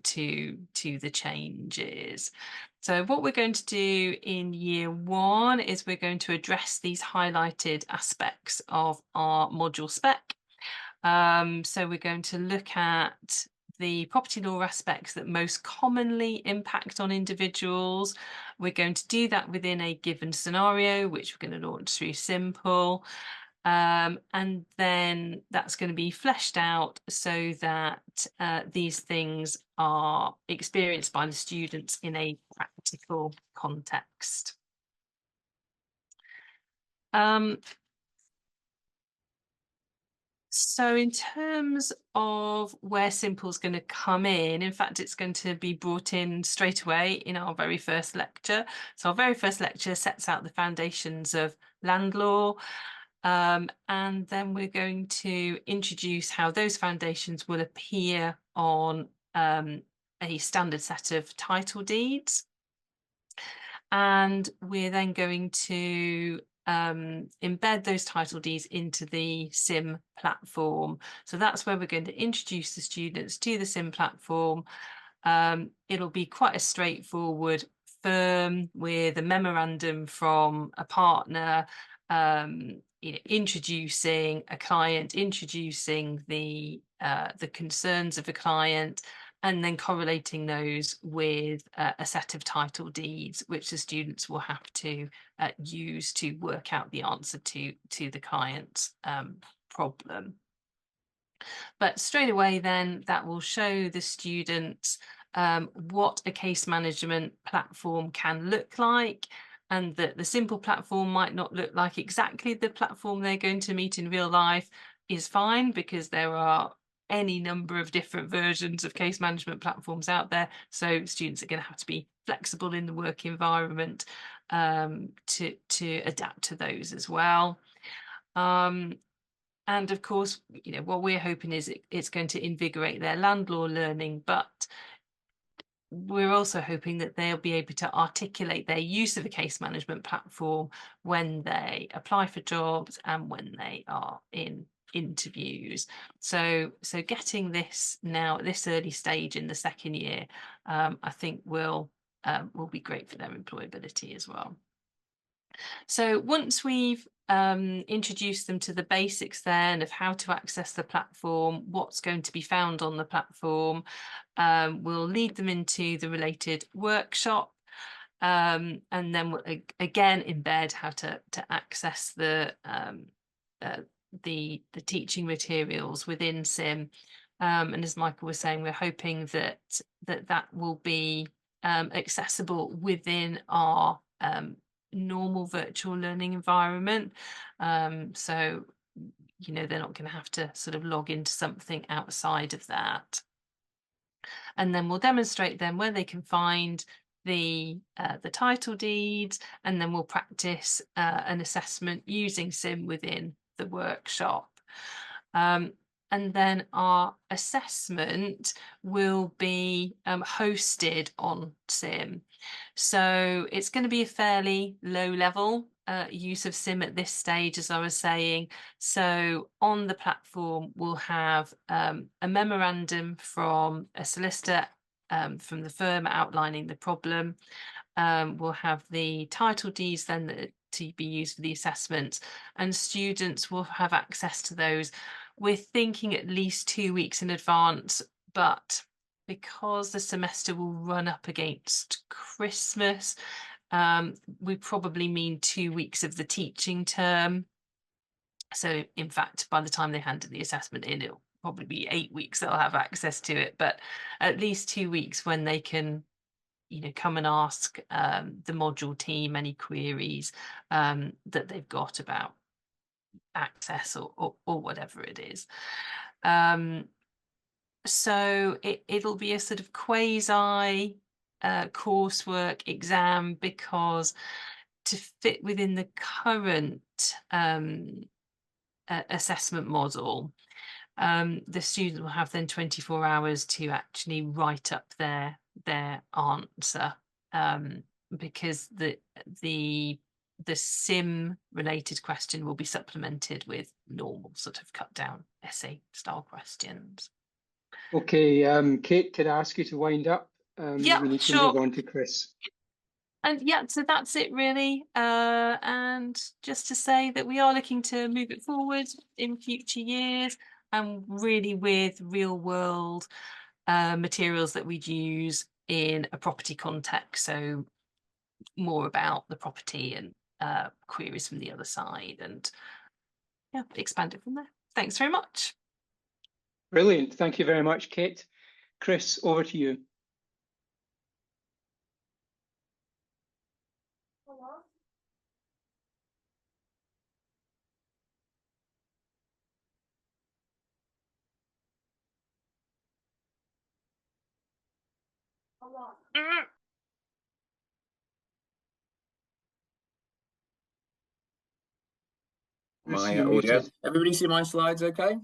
to the changes. So what we're going to do in year 1 is we're going to address these highlighted aspects of our module spec. So we're going to look at the property law aspects that most commonly impact on individuals. We're going to do that within a given scenario, which we're going to launch through Simple. And then that's going to be fleshed out so that these things are experienced by the students in a practical context. So in terms of where Simple's going to come in fact, it's going to be brought in straight away in our very first lecture. So our very first lecture sets out the foundations of land law, and then we're going to introduce how those foundations will appear on a standard set of title deeds. And we're then going to embed those title deeds into the SIM platform. So that's where we're going to introduce the students to the SIM platform. It'll be quite a straightforward form with a memorandum from a partner, introducing a client, introducing the concerns of a client, and then correlating those with a set of title deeds, which the students will have to use to work out the answer to the client's problem. But straight away then, that will show the students what a case management platform can look like, and that the Simple platform might not look like exactly the platform they're going to meet in real life is fine, because there are any number of different versions of case management platforms out there. So students are going to have to be flexible in the work environment to adapt to those as well. And of course, what we're hoping is it's going to invigorate their land law learning, but we're also hoping that they'll be able to articulate their use of a case management platform when they apply for jobs and when they are in interviews. So getting this now at this early stage in the second year, I think will be great for their employability as well. So once we've introduced them to the basics then of how to access the platform, what's going to be found on the platform, we'll lead them into the related workshop, and then we'll again embed how to access the teaching materials within SIM. And as Michael was saying, we're hoping that will be accessible within our normal virtual learning environment. So, you know, they're not going to have to sort of log into something outside of that. And then we'll demonstrate them where they can find the title deeds, and then we'll practice an assessment using SIM within the workshop. And then our assessment will be hosted on SIM. So it's going to be a fairly low level use of SIM at this stage, as I was saying. So on the platform, we'll have a memorandum from a solicitor from the firm outlining the problem. We'll have the title deeds then to be used for the assessments, and students will have access to those. We're thinking at least 2 weeks in advance, but because the semester will run up against Christmas, we probably mean 2 weeks of the teaching term. So in fact, by the time they hand the assessment in, it'll probably be 8 weeks they'll have access to it, but at least 2 weeks when they can, you know, come and ask the module team any queries that they've got about access or whatever it is. So it'll be a sort of quasi coursework exam, because to fit within the current assessment model, the student will have then 24 hours to actually write up their answer, because the SIM related question will be supplemented with normal sort of cut down essay style questions. Okay, Kate, could I ask you to wind up? Yeah, we need to sure. move on to Chris. And yeah, so that's it really. And just to say that we are looking to move it forward in future years, and really with real world materials that we'd use in a property context. So more about the property and queries from the other side, and yeah, expand it from there. Thanks very much. Brilliant. Thank you very much, Kate. Chris, over to you. My audio. Everybody see my slides okay?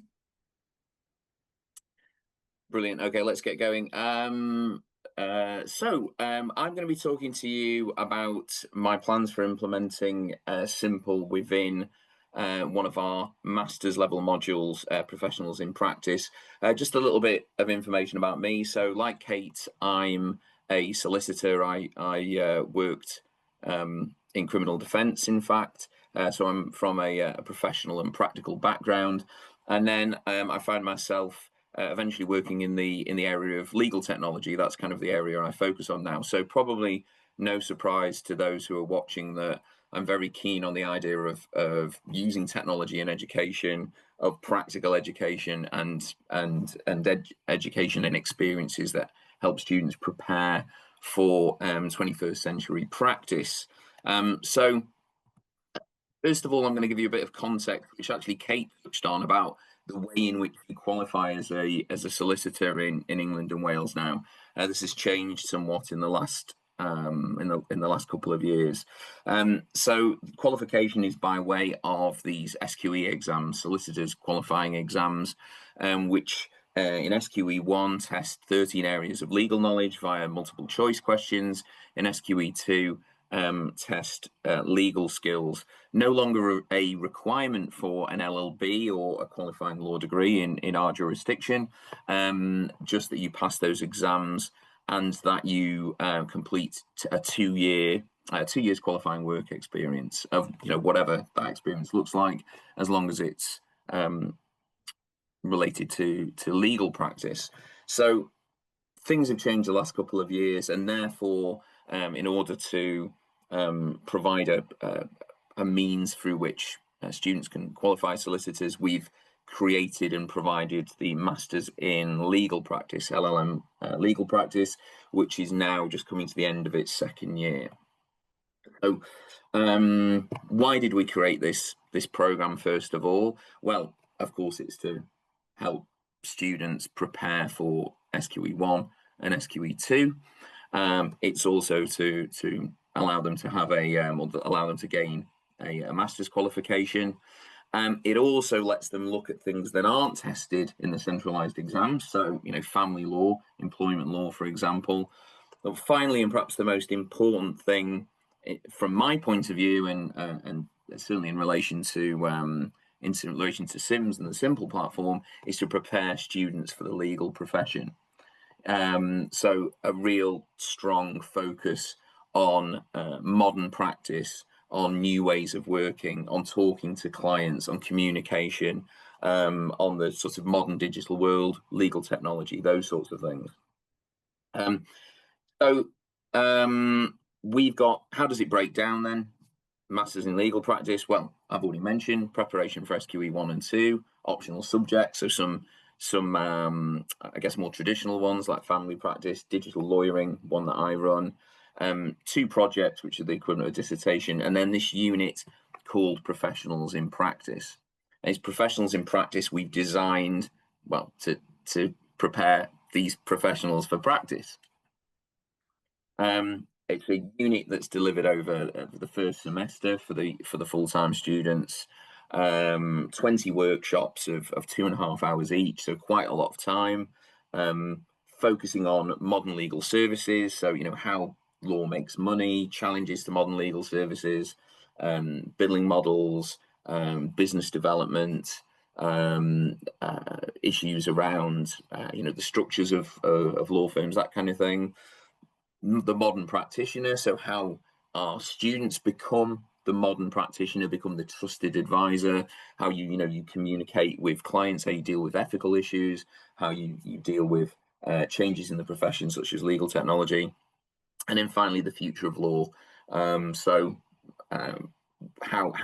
Brilliant. Okay, let's get going. I'm going to be talking to you about my plans for implementing Simple within one of our master's level modules, Professionals in Practice. Just a little bit of information about me. So like Kate, I'm a solicitor. I worked in criminal defence, in fact. So I'm from a professional and practical background. And then I found myself eventually working in the area of legal technology. That's kind of the area I focus on now. So probably no surprise to those who are watching that I'm very keen on the idea of using technology in education, of practical education and education and experiences that help students prepare for 21st century practice. So first of all, I'm going to give you a bit of context, which actually Kate touched on, about the way in which we qualify as a solicitor in England and Wales now. This has changed somewhat in the last in the last couple of years. So qualification is by way of these SQE exams, solicitors qualifying exams, which in SQE1, test 13 areas of legal knowledge via multiple choice questions. In SQE2, test legal skills. No longer a requirement for an LLB or a qualifying law degree in our jurisdiction, just that you pass those exams and that you complete a 2 years qualifying work experience of whatever that experience looks like, as long as it's related to legal practice. So things have changed the last couple of years, and therefore in order to provide a means through which students can qualify solicitors, we've created and provided the Masters in Legal Practice, LLM Legal Practice, which is now just coming to the end of its 2nd year. So why did we create this program first of all? Well, of course, it's to help students prepare for SQE1 and SQE2. It's also to allow them to have allow them to gain a master's qualification. It also lets them look at things that aren't tested in the centralized exams. So, family law, employment law, for example. But finally, and perhaps the most important thing from my point of view, and certainly in relation to SIMS and the Simple platform, is to prepare students for the legal profession. So a real strong focus on modern practice, on new ways of working, on talking to clients, on communication, on the sort of modern digital world, legal technology, those sorts of things. We've got, how does it break down then? Masters in Legal Practice. Well, I've already mentioned preparation for SQE 1 and 2, optional subjects, so some I guess more traditional ones like family practice, digital lawyering, one that I run, 2 projects which are the equivalent of dissertation, and then this unit called Professionals in Practice. And it's Professionals in Practice we've designed, well, to prepare these professionals for practice. It's a unit that's delivered over the first semester for the full-time students. 20 workshops of 2.5 hours each, so quite a lot of time, focusing on modern legal services, so how law makes money, challenges to modern legal services, billing models, business development, issues around the structures of law firms, that kind of thing. The modern practitioner, so how our students become the modern practitioner, become the trusted advisor, how you communicate with clients, how you deal with ethical issues, how you deal with changes in the profession such as legal technology, and then finally the future of law. How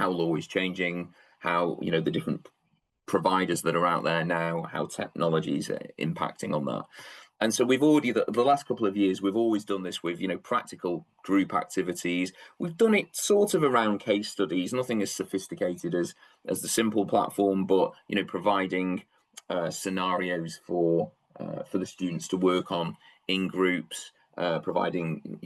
law is changing, how the different providers that are out there now, how technologies are impacting on that. And so we've already, the last couple of years, we've always done this with, practical group activities. We've done it sort of around case studies, nothing as sophisticated as the Simple platform, but, providing scenarios for the students to work on in groups, providing,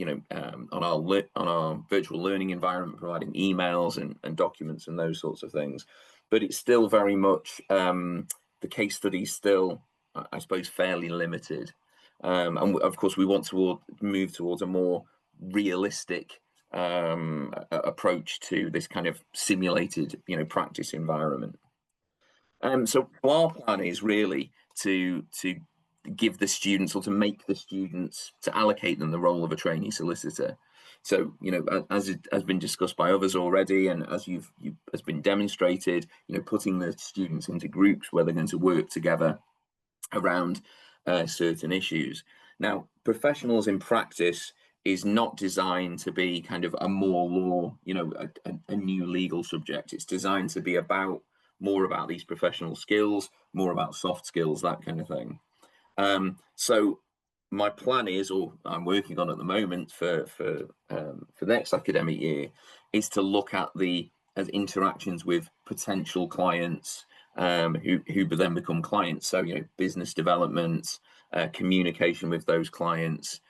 on our virtual learning environment, providing emails and documents and those sorts of things. But it's still very much, the case studies still, I suppose, fairly limited. And of course, we want to move towards a more realistic approach to this kind of simulated, practice environment. So our plan is really to give the students, or to make the students, to allocate them the role of a trainee solicitor. So, as it has been discussed by others already, and as has been demonstrated, putting the students into groups where they're going to work together around certain issues. Now, Professionals in Practice is not designed to be kind of a more law, a new legal subject. It's designed to be more about these professional skills, more about soft skills, that kind of thing. So my plan is, or I'm working on at the moment for next academic year, is to look at as interactions with potential clients, who then become clients. So, business development, communication with those clients,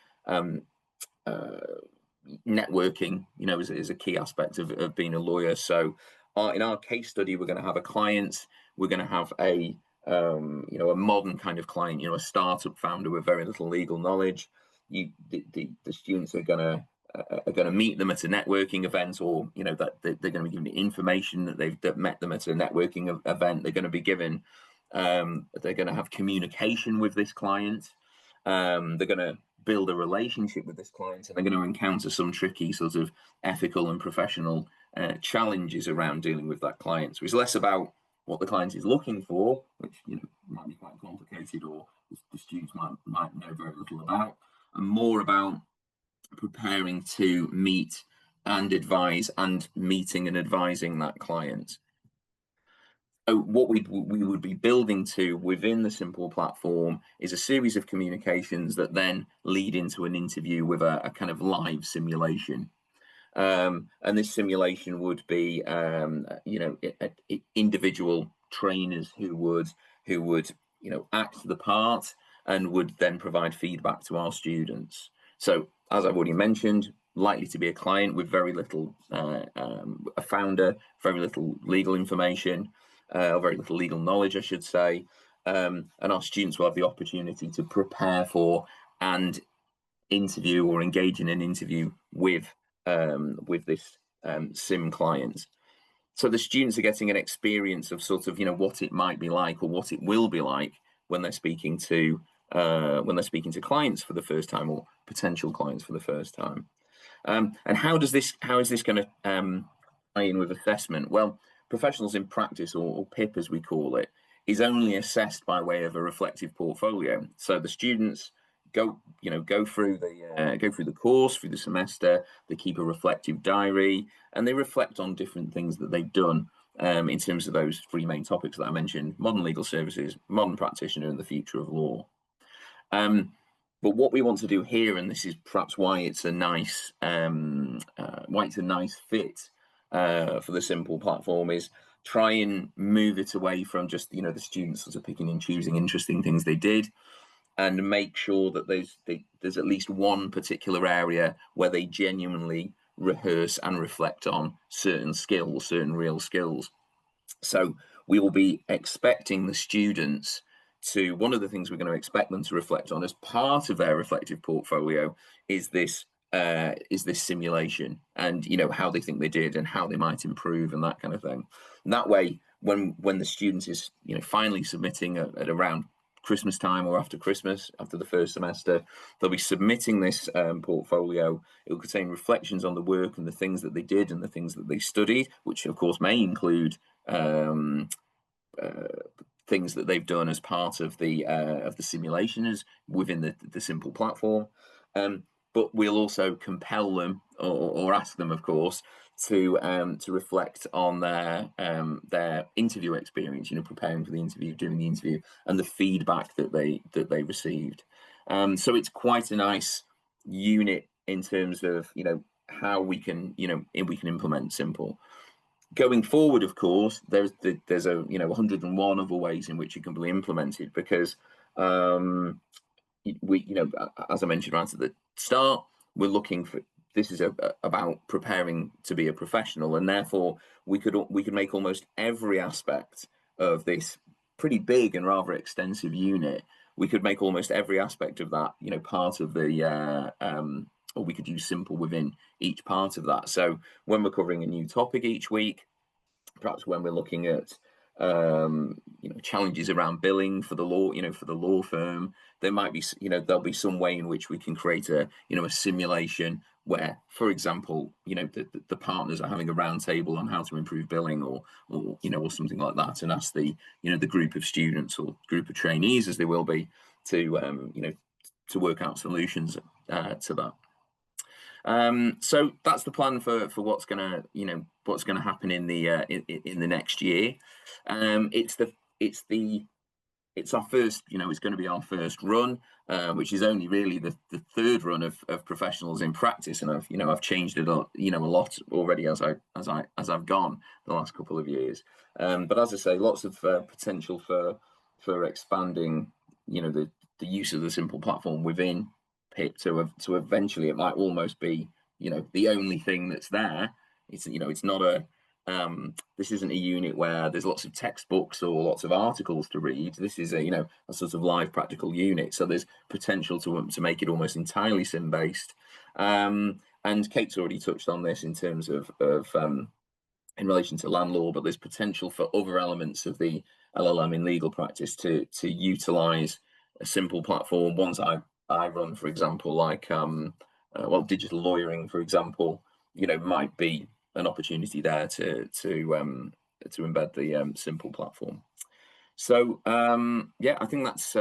networking, is a key aspect of being a lawyer. So in our case study, we're going to have a client, we're going to have a you know, a modern kind of client, you know, a startup founder with very little legal knowledge, the students are going to meet them at a networking event, or, you know, that they're going to be given information that met them at a networking event. They're going to be given, they're going to have communication with this client. They're going to build a relationship with this client, and they're going to encounter some tricky sort of ethical and professional challenges around dealing with that client. So it's less about what the client is looking for, which, you know, might be quite complicated, or the students might know very little about, and more about preparing to meet and advise, and meeting and advising that client. So what we would be building to within the Simple platform is a series of communications that then lead into an interview with a kind of live simulation. And this simulation would be, you know, individual trainers who would, you know, act the part and would then provide feedback to our students. So, as I've already mentioned, likely to be a client with very little, a founder, very little legal information, or very little legal knowledge, I should say. And our students will have the opportunity to prepare for and interview or engage in an interview with this sim client. So the students are getting an experience of sort of, you know, what it might be like, or what it will be like when they're speaking to clients for the first time, or potential clients for the first time. And how is this going to tie in with assessment? Well, professionals in practice, or PIP as we call it, is only assessed by way of a reflective portfolio. So the students go through the course, through the semester. They keep a reflective diary, and they reflect on different things that they've done in terms of those three main topics that I mentioned: modern legal services, modern practitioner, and the future of law. But what we want to do here, and this is perhaps why it's a nice fit for the Simple platform, is try and move it away from just, you know, the students sort of picking and choosing interesting things they did, and make sure that there's at least one particular area where they genuinely rehearse and reflect on certain skills, certain real skills. So we will be expecting the students to, one of the things we're going to expect them to reflect on as part of their reflective portfolio is this simulation, and, you know, how they think they did and how they might improve and that kind of thing. And that way, when the student is, you know, finally submitting at around Christmas time, or after Christmas, after the first semester, they'll be submitting this portfolio. It will contain reflections on the work and the things that they did and the things that they studied, which of course may include things that they've done as part of the simulation as within the Simple platform. But we'll also compel them, or ask them, of course, to reflect on their interview experience, you know, preparing for the interview, doing the interview, and the feedback that they received. So it's quite a nice unit in terms of, you know, how we can implement Simple. Going forward, of course, there's 101 other ways in which it can be implemented, because we, you know, as I mentioned right at the start, we're looking for, this is about preparing to be a professional, and therefore we could make almost every aspect of this pretty big and rather extensive unit. We could make almost every aspect of that, you know, part of the or we could use Simple within each part of that. So when we're covering a new topic each week, perhaps when we're looking at you know, challenges around billing for the law, you know, for the law firm, there might be, you know, there'll be some way in which we can create a, you know, a simulation where, for example, you know, the partners are having a round table on how to improve billing, or you know, or something like that, and ask the, you know, the group of students or group of trainees, as they will be, to you know, to work out solutions to that. So that's the plan for what's gonna happen in the next year. It's our first, you know, it's going to be our first run, which is only really the third run of professionals in practice, and I've changed it a lot already as I've gone the last couple of years. But as I say, lots of potential for expanding, you know, the use of the Simple platform within PIP to eventually it might almost be, you know, the only thing that's there. It's, you know, it's not this isn't a unit where there's lots of textbooks or lots of articles to read. This is a a sort of live practical unit. So there's potential to make it almost entirely sim based. And Kate's already touched on this in terms of in relation to land law, but there's potential for other elements of the LLM in legal practice to utilize a simple platform. Ones I run, for example, like well, digital lawyering, for example, might be an opportunity there to embed the simple platform. So yeah, I think that's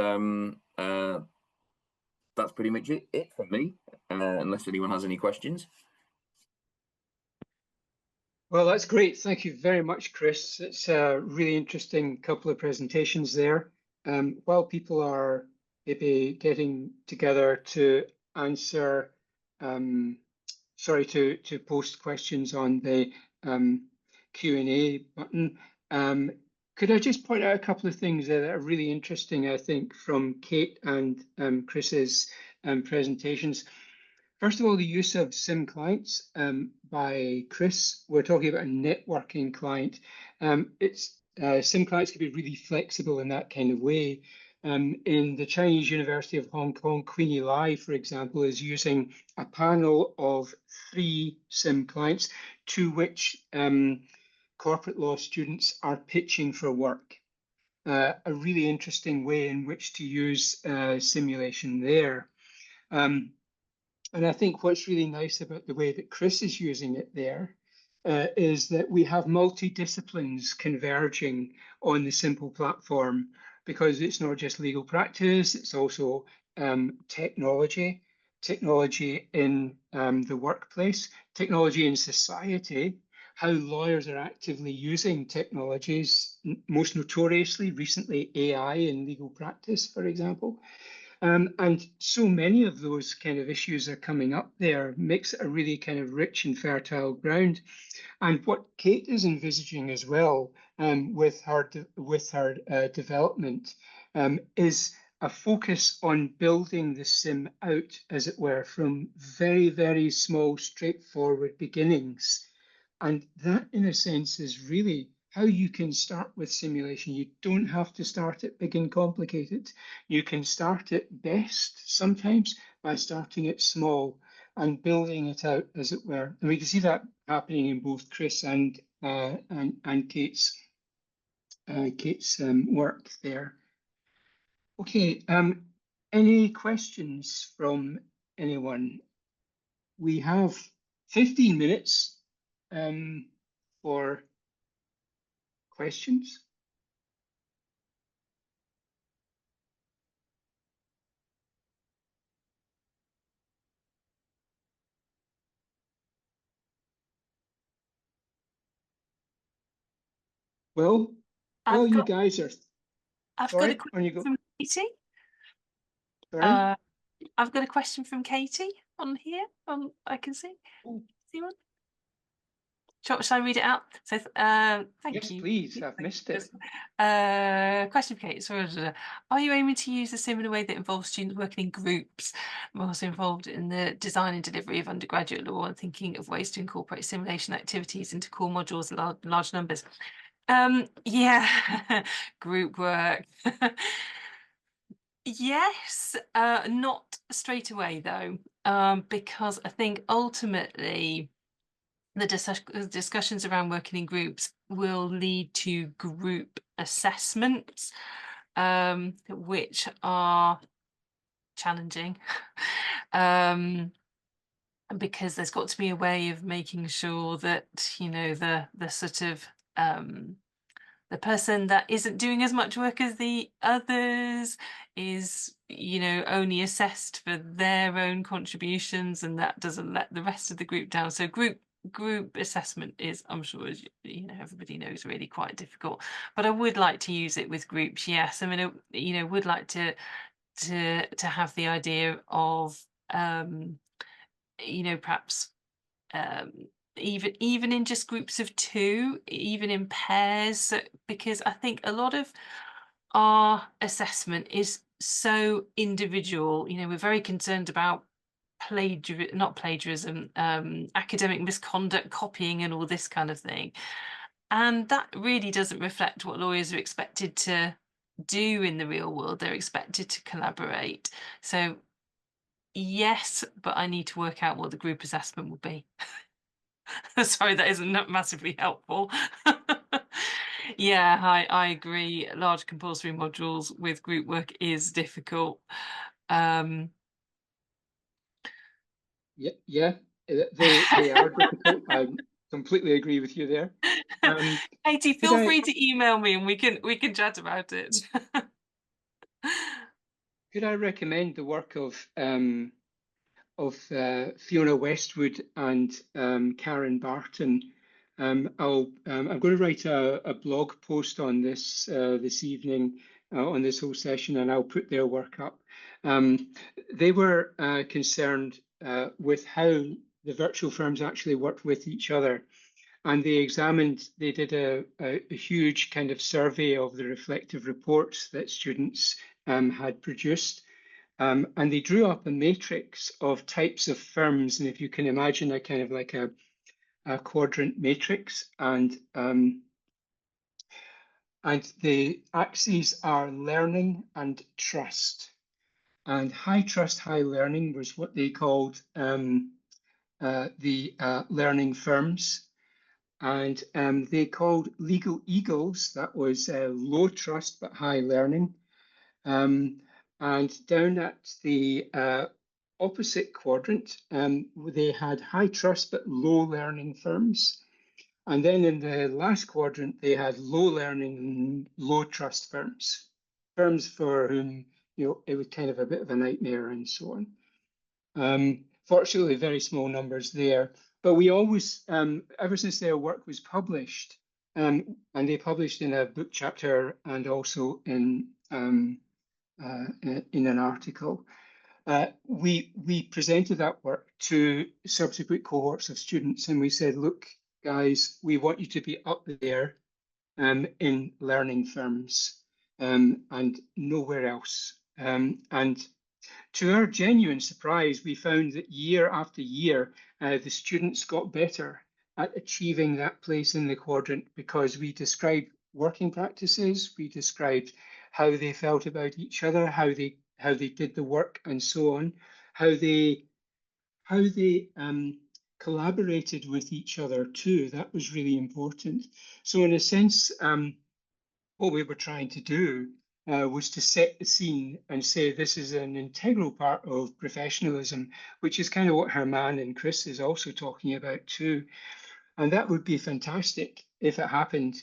pretty much it from me, unless anyone has any questions. Well, that's great. Thank you very much, Chris. It's a really interesting couple of presentations there. While people are maybe getting together to answer, to post questions on the Q&A button, could I just point out a couple of things that are really interesting, I think, from Kate and Chris's presentations. First of all, the use of sim clients by Chris. We're talking about a networking client. Sim clients can be really flexible in that kind of way. In the Chinese University of Hong Kong, Queenie Lai, for example, is using a panel of 3 sim clients to which corporate law students are pitching for work. A really interesting way in which to use simulation there. And I think what's really nice about the way that Chris is using it there is that we have multidisciplines converging on the simple platform, because it's not just legal practice, it's also technology in the workplace, technology in society, how lawyers are actively using technologies, most notoriously recently AI in legal practice, for example. And so many of those kind of issues are coming up there, makes it a really kind of rich and fertile ground. And what Kate is envisaging as well with her development is a focus on building the sim out, as it were, from very, very small, straightforward beginnings. And that, in a sense, is really how you can start with simulation. You don't have to start it big and complicated. You can start it best sometimes by starting it small and building it out, as it were. And we can see that happening in both Chris and Kate's work there. Okay, any questions from anyone? We have 15 minutes for questions. Well, you guys are. I've Sorry, got a question from Katie. Sorry? I've got a question from Katie on here. I can see. Oh. See one? Shall I read it out? So, thank yes, you. Please. I've missed it. Question for Kate. So, are you aiming to use the sim in a way that involves students working in groups? I'm also involved in the design and delivery of undergraduate law and thinking of ways to incorporate simulation activities into core modules in large numbers. Yeah, group work. Yes, not straight away though, because I think ultimately the discussions around working in groups will lead to group assessments, which are challenging, because there's got to be a way of making sure that the sort of the person that isn't doing as much work as the others is, only assessed for their own contributions, and that doesn't let the rest of the group down. So group assessment is, I'm sure, as everybody knows, really quite difficult. But I would like to use it with groups. Yes, I mean, would like to have the idea of, perhaps. Even in just groups of 2, even in pairs, because I think a lot of our assessment is so individual. We're very concerned about not plagiarism, academic misconduct, copying and all this kind of thing. And that really doesn't reflect what lawyers are expected to do in the real world. They're expected to collaborate. So yes, but I need to work out what the group assessment will be. Sorry, that isn't massively helpful. Yeah, I agree. Large compulsory modules with group work is difficult. Yeah, they are difficult. I completely agree with you there. Katie, feel free to email me and we can chat about it. Could I recommend the work of Fiona Westwood and Karen Barton? I'm going to write a blog post on this this evening on this whole session, and I'll put their work up. They were concerned with how the virtual firms actually worked with each other. And they did a huge kind of survey of the reflective reports that students had produced. And they drew up a matrix of types of firms. And if you can imagine a kind of like a quadrant matrix, and the axes are learning and trust. And high trust, high learning was what they called the learning firms. And they called legal eagles, that was low trust but high learning. And down at the opposite quadrant, they had high trust but low learning firms. And then in the last quadrant, they had low learning and low trust firms, firms for whom it was kind of a bit of a nightmare and so on. Fortunately, very small numbers there. But we always, ever since their work was published, and they published in a book chapter and also in an article, we presented that work to subsequent cohorts of students, and we said, look, guys, we want you to be up there in learning firms and nowhere else. And to our genuine surprise, we found that year after year, the students got better at achieving that place in the quadrant because we described working practices, we described how they felt about each other, how they did the work, and so on, how they collaborated with each other too. That was really important. So in a sense, what we were trying to do was to set the scene and say this is an integral part of professionalism, which is kind of what Germán and Chris is also talking about too. And that would be fantastic if it happened,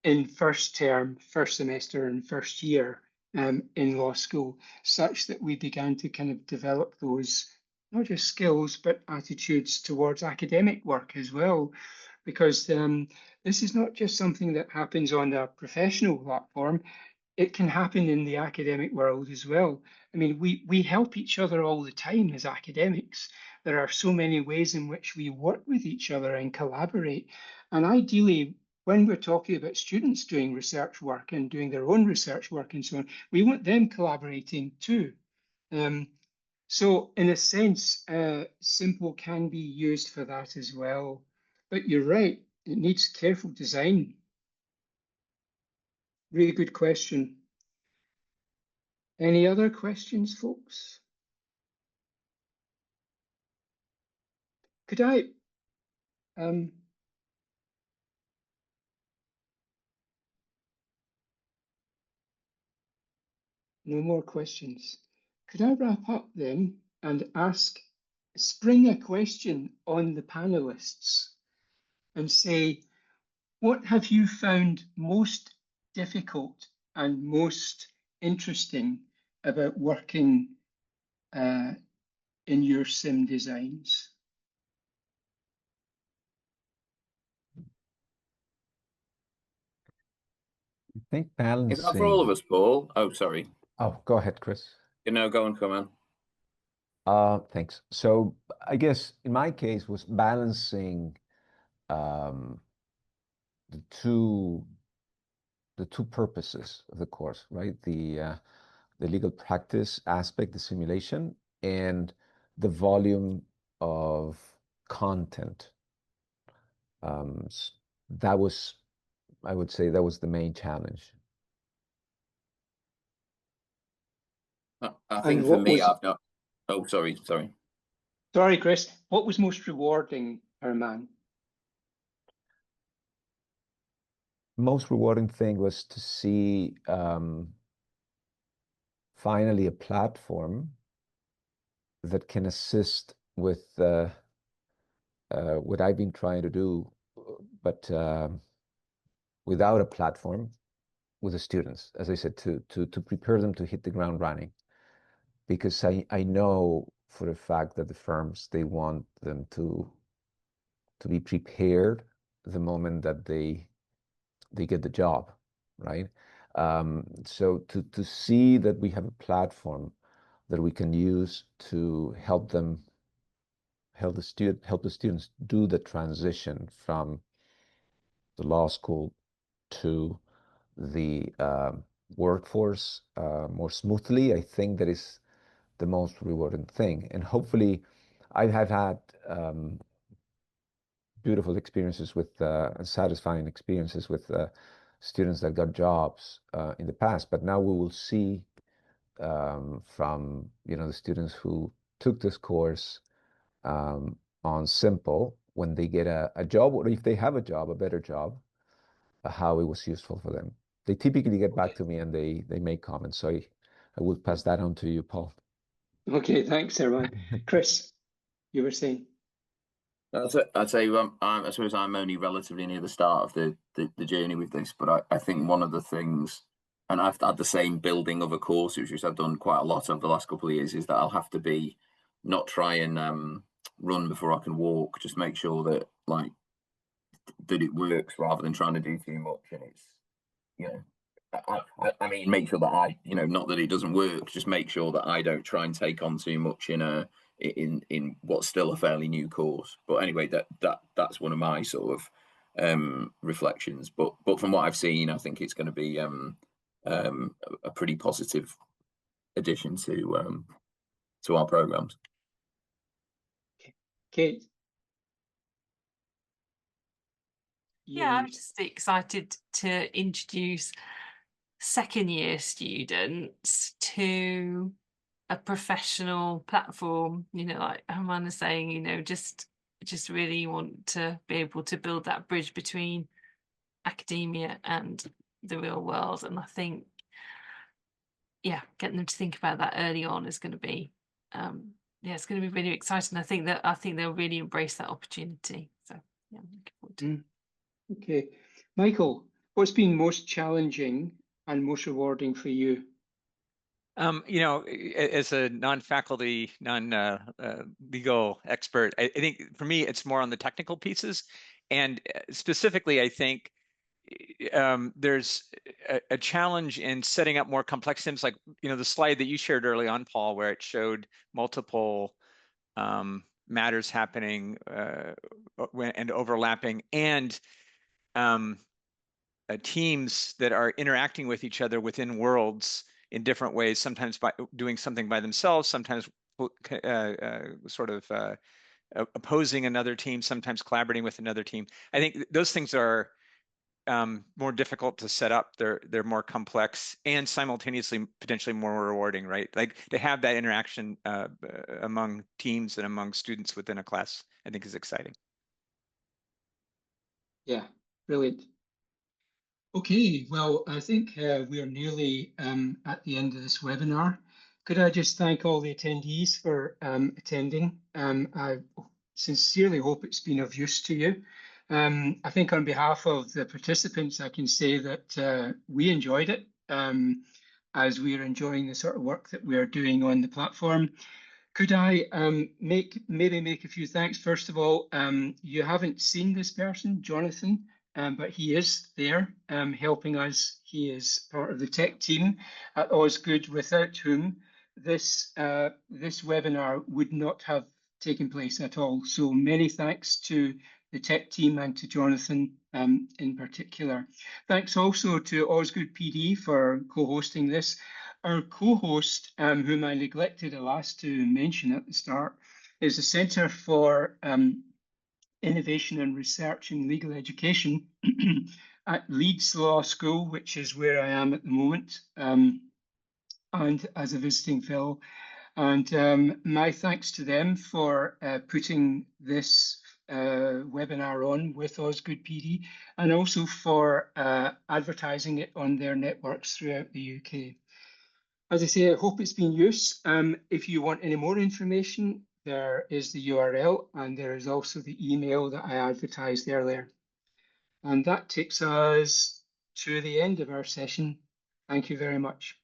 in first term, first semester, and first year in law school, such that we began to kind of develop those not just skills but attitudes towards academic work as well, because this is not just something that happens on a professional platform. It can happen in the academic world as well. I mean, we help each other all the time as academics. There are so many ways in which we work with each other and collaborate. And ideally, when we're talking about students doing research work and doing their own research work and so on, we want them collaborating too. So in a sense, Simple can be used for that as well. But you're right, it needs careful design. Really good question. Any other questions, folks? Could I, no more questions. Could I wrap up then and spring a question on the panelists and say, what have you found most difficult and most interesting about working in your sim designs? I think balancing. Is that for all of us, Paul? Oh, sorry. Oh, go ahead, Chris. No, go on, come on. Thanks. So I guess in my case was balancing the two purposes of the course, right? The legal practice aspect, the simulation, and the volume of content. That was, I would say, that was the main challenge. I think for me, I've not. Oh, sorry. Sorry, Chris. What was most rewarding, Germán? Most rewarding thing was to see finally a platform that can assist with what I've been trying to do, but without a platform, with the students, as I said, to prepare them to hit the ground running. Because I know for a fact that the firms, they want them to be prepared the moment that they get the job, right? So to see that we have a platform that we can use to help the students do the transition from the law school to the workforce more smoothly, I think that is the most rewarding thing. And hopefully, I have had beautiful experiences with satisfying experiences with students that got jobs in the past. But now we will see from the students who took this course on Simple, when they get a job, or if they have a job, a better job, how it was useful for them. They typically get back to me and they make comments. So I will pass that on to you, Paul. Okay, thanks, Germán. Chris, you were saying? I'd say I suppose I'm only relatively near the start of the journey with this, but I think one of the things, and I've had the same building other courses, which I've done quite a lot over the last couple of years, is that I'll have to be not try and run before I can walk, just make sure that that it works rather than trying to do too much. And it's, I mean, make sure that not that it doesn't work, just make sure that I don't try and take on too much in what's still a fairly new course. But anyway, that's one of my sort of reflections. But from what I've seen, I think it's going to be a pretty positive addition to our programs. Kate? Yeah, I'm just excited to introduce second year students to a professional platform, like Germán was saying, just really want to be able to build that bridge between academia and the real world. And I think, getting them to think about that early on is going to be, it's going to be really exciting. I think they'll really embrace that opportunity. So yeah, I'm looking forward to it. Okay. Michael, what's been most challenging and most rewarding for you? As a non-faculty, non-legal expert, I think for me, it's more on the technical pieces. And specifically, I think there's a challenge in setting up more complex sims, like, the slide that you shared early on, Paul, where it showed multiple matters happening and overlapping, and teams that are interacting with each other within worlds in different ways, sometimes by doing something by themselves, sometimes sort of opposing another team, sometimes collaborating with another team. I think those things are more difficult to set up. They're more complex and simultaneously potentially more rewarding, right? Like to have that interaction among teams and among students within a class, I think is exciting. Yeah, brilliant. Okay, well, I think we are nearly at the end of this webinar. Could I just thank all the attendees for attending? I sincerely hope it's been of use to you. I think on behalf of the participants, I can say that we enjoyed it as we are enjoying the sort of work that we are doing on the platform. Could I maybe make a few thanks? First of all, you haven't seen this person, Jonathan, but he is there helping us. He is part of the tech team at Osgoode, without whom this webinar would not have taken place at all. So many thanks to the tech team and to Jonathan in particular. Thanks also to Osgoode PD for co-hosting this. our co-host, whom I neglected last to mention at the start, is the Centre for Innovation and Research in Legal Education at Leeds Law School, which is where I am at the moment, and as a visiting fellow. And my thanks to them for putting this webinar on with Osgoode PD, and also for advertising it on their networks throughout the UK. As I say, I hope it's been used. If you want any more information, there is the URL, and there is also the email that I advertised earlier. And that takes us to the end of our session. Thank you very much.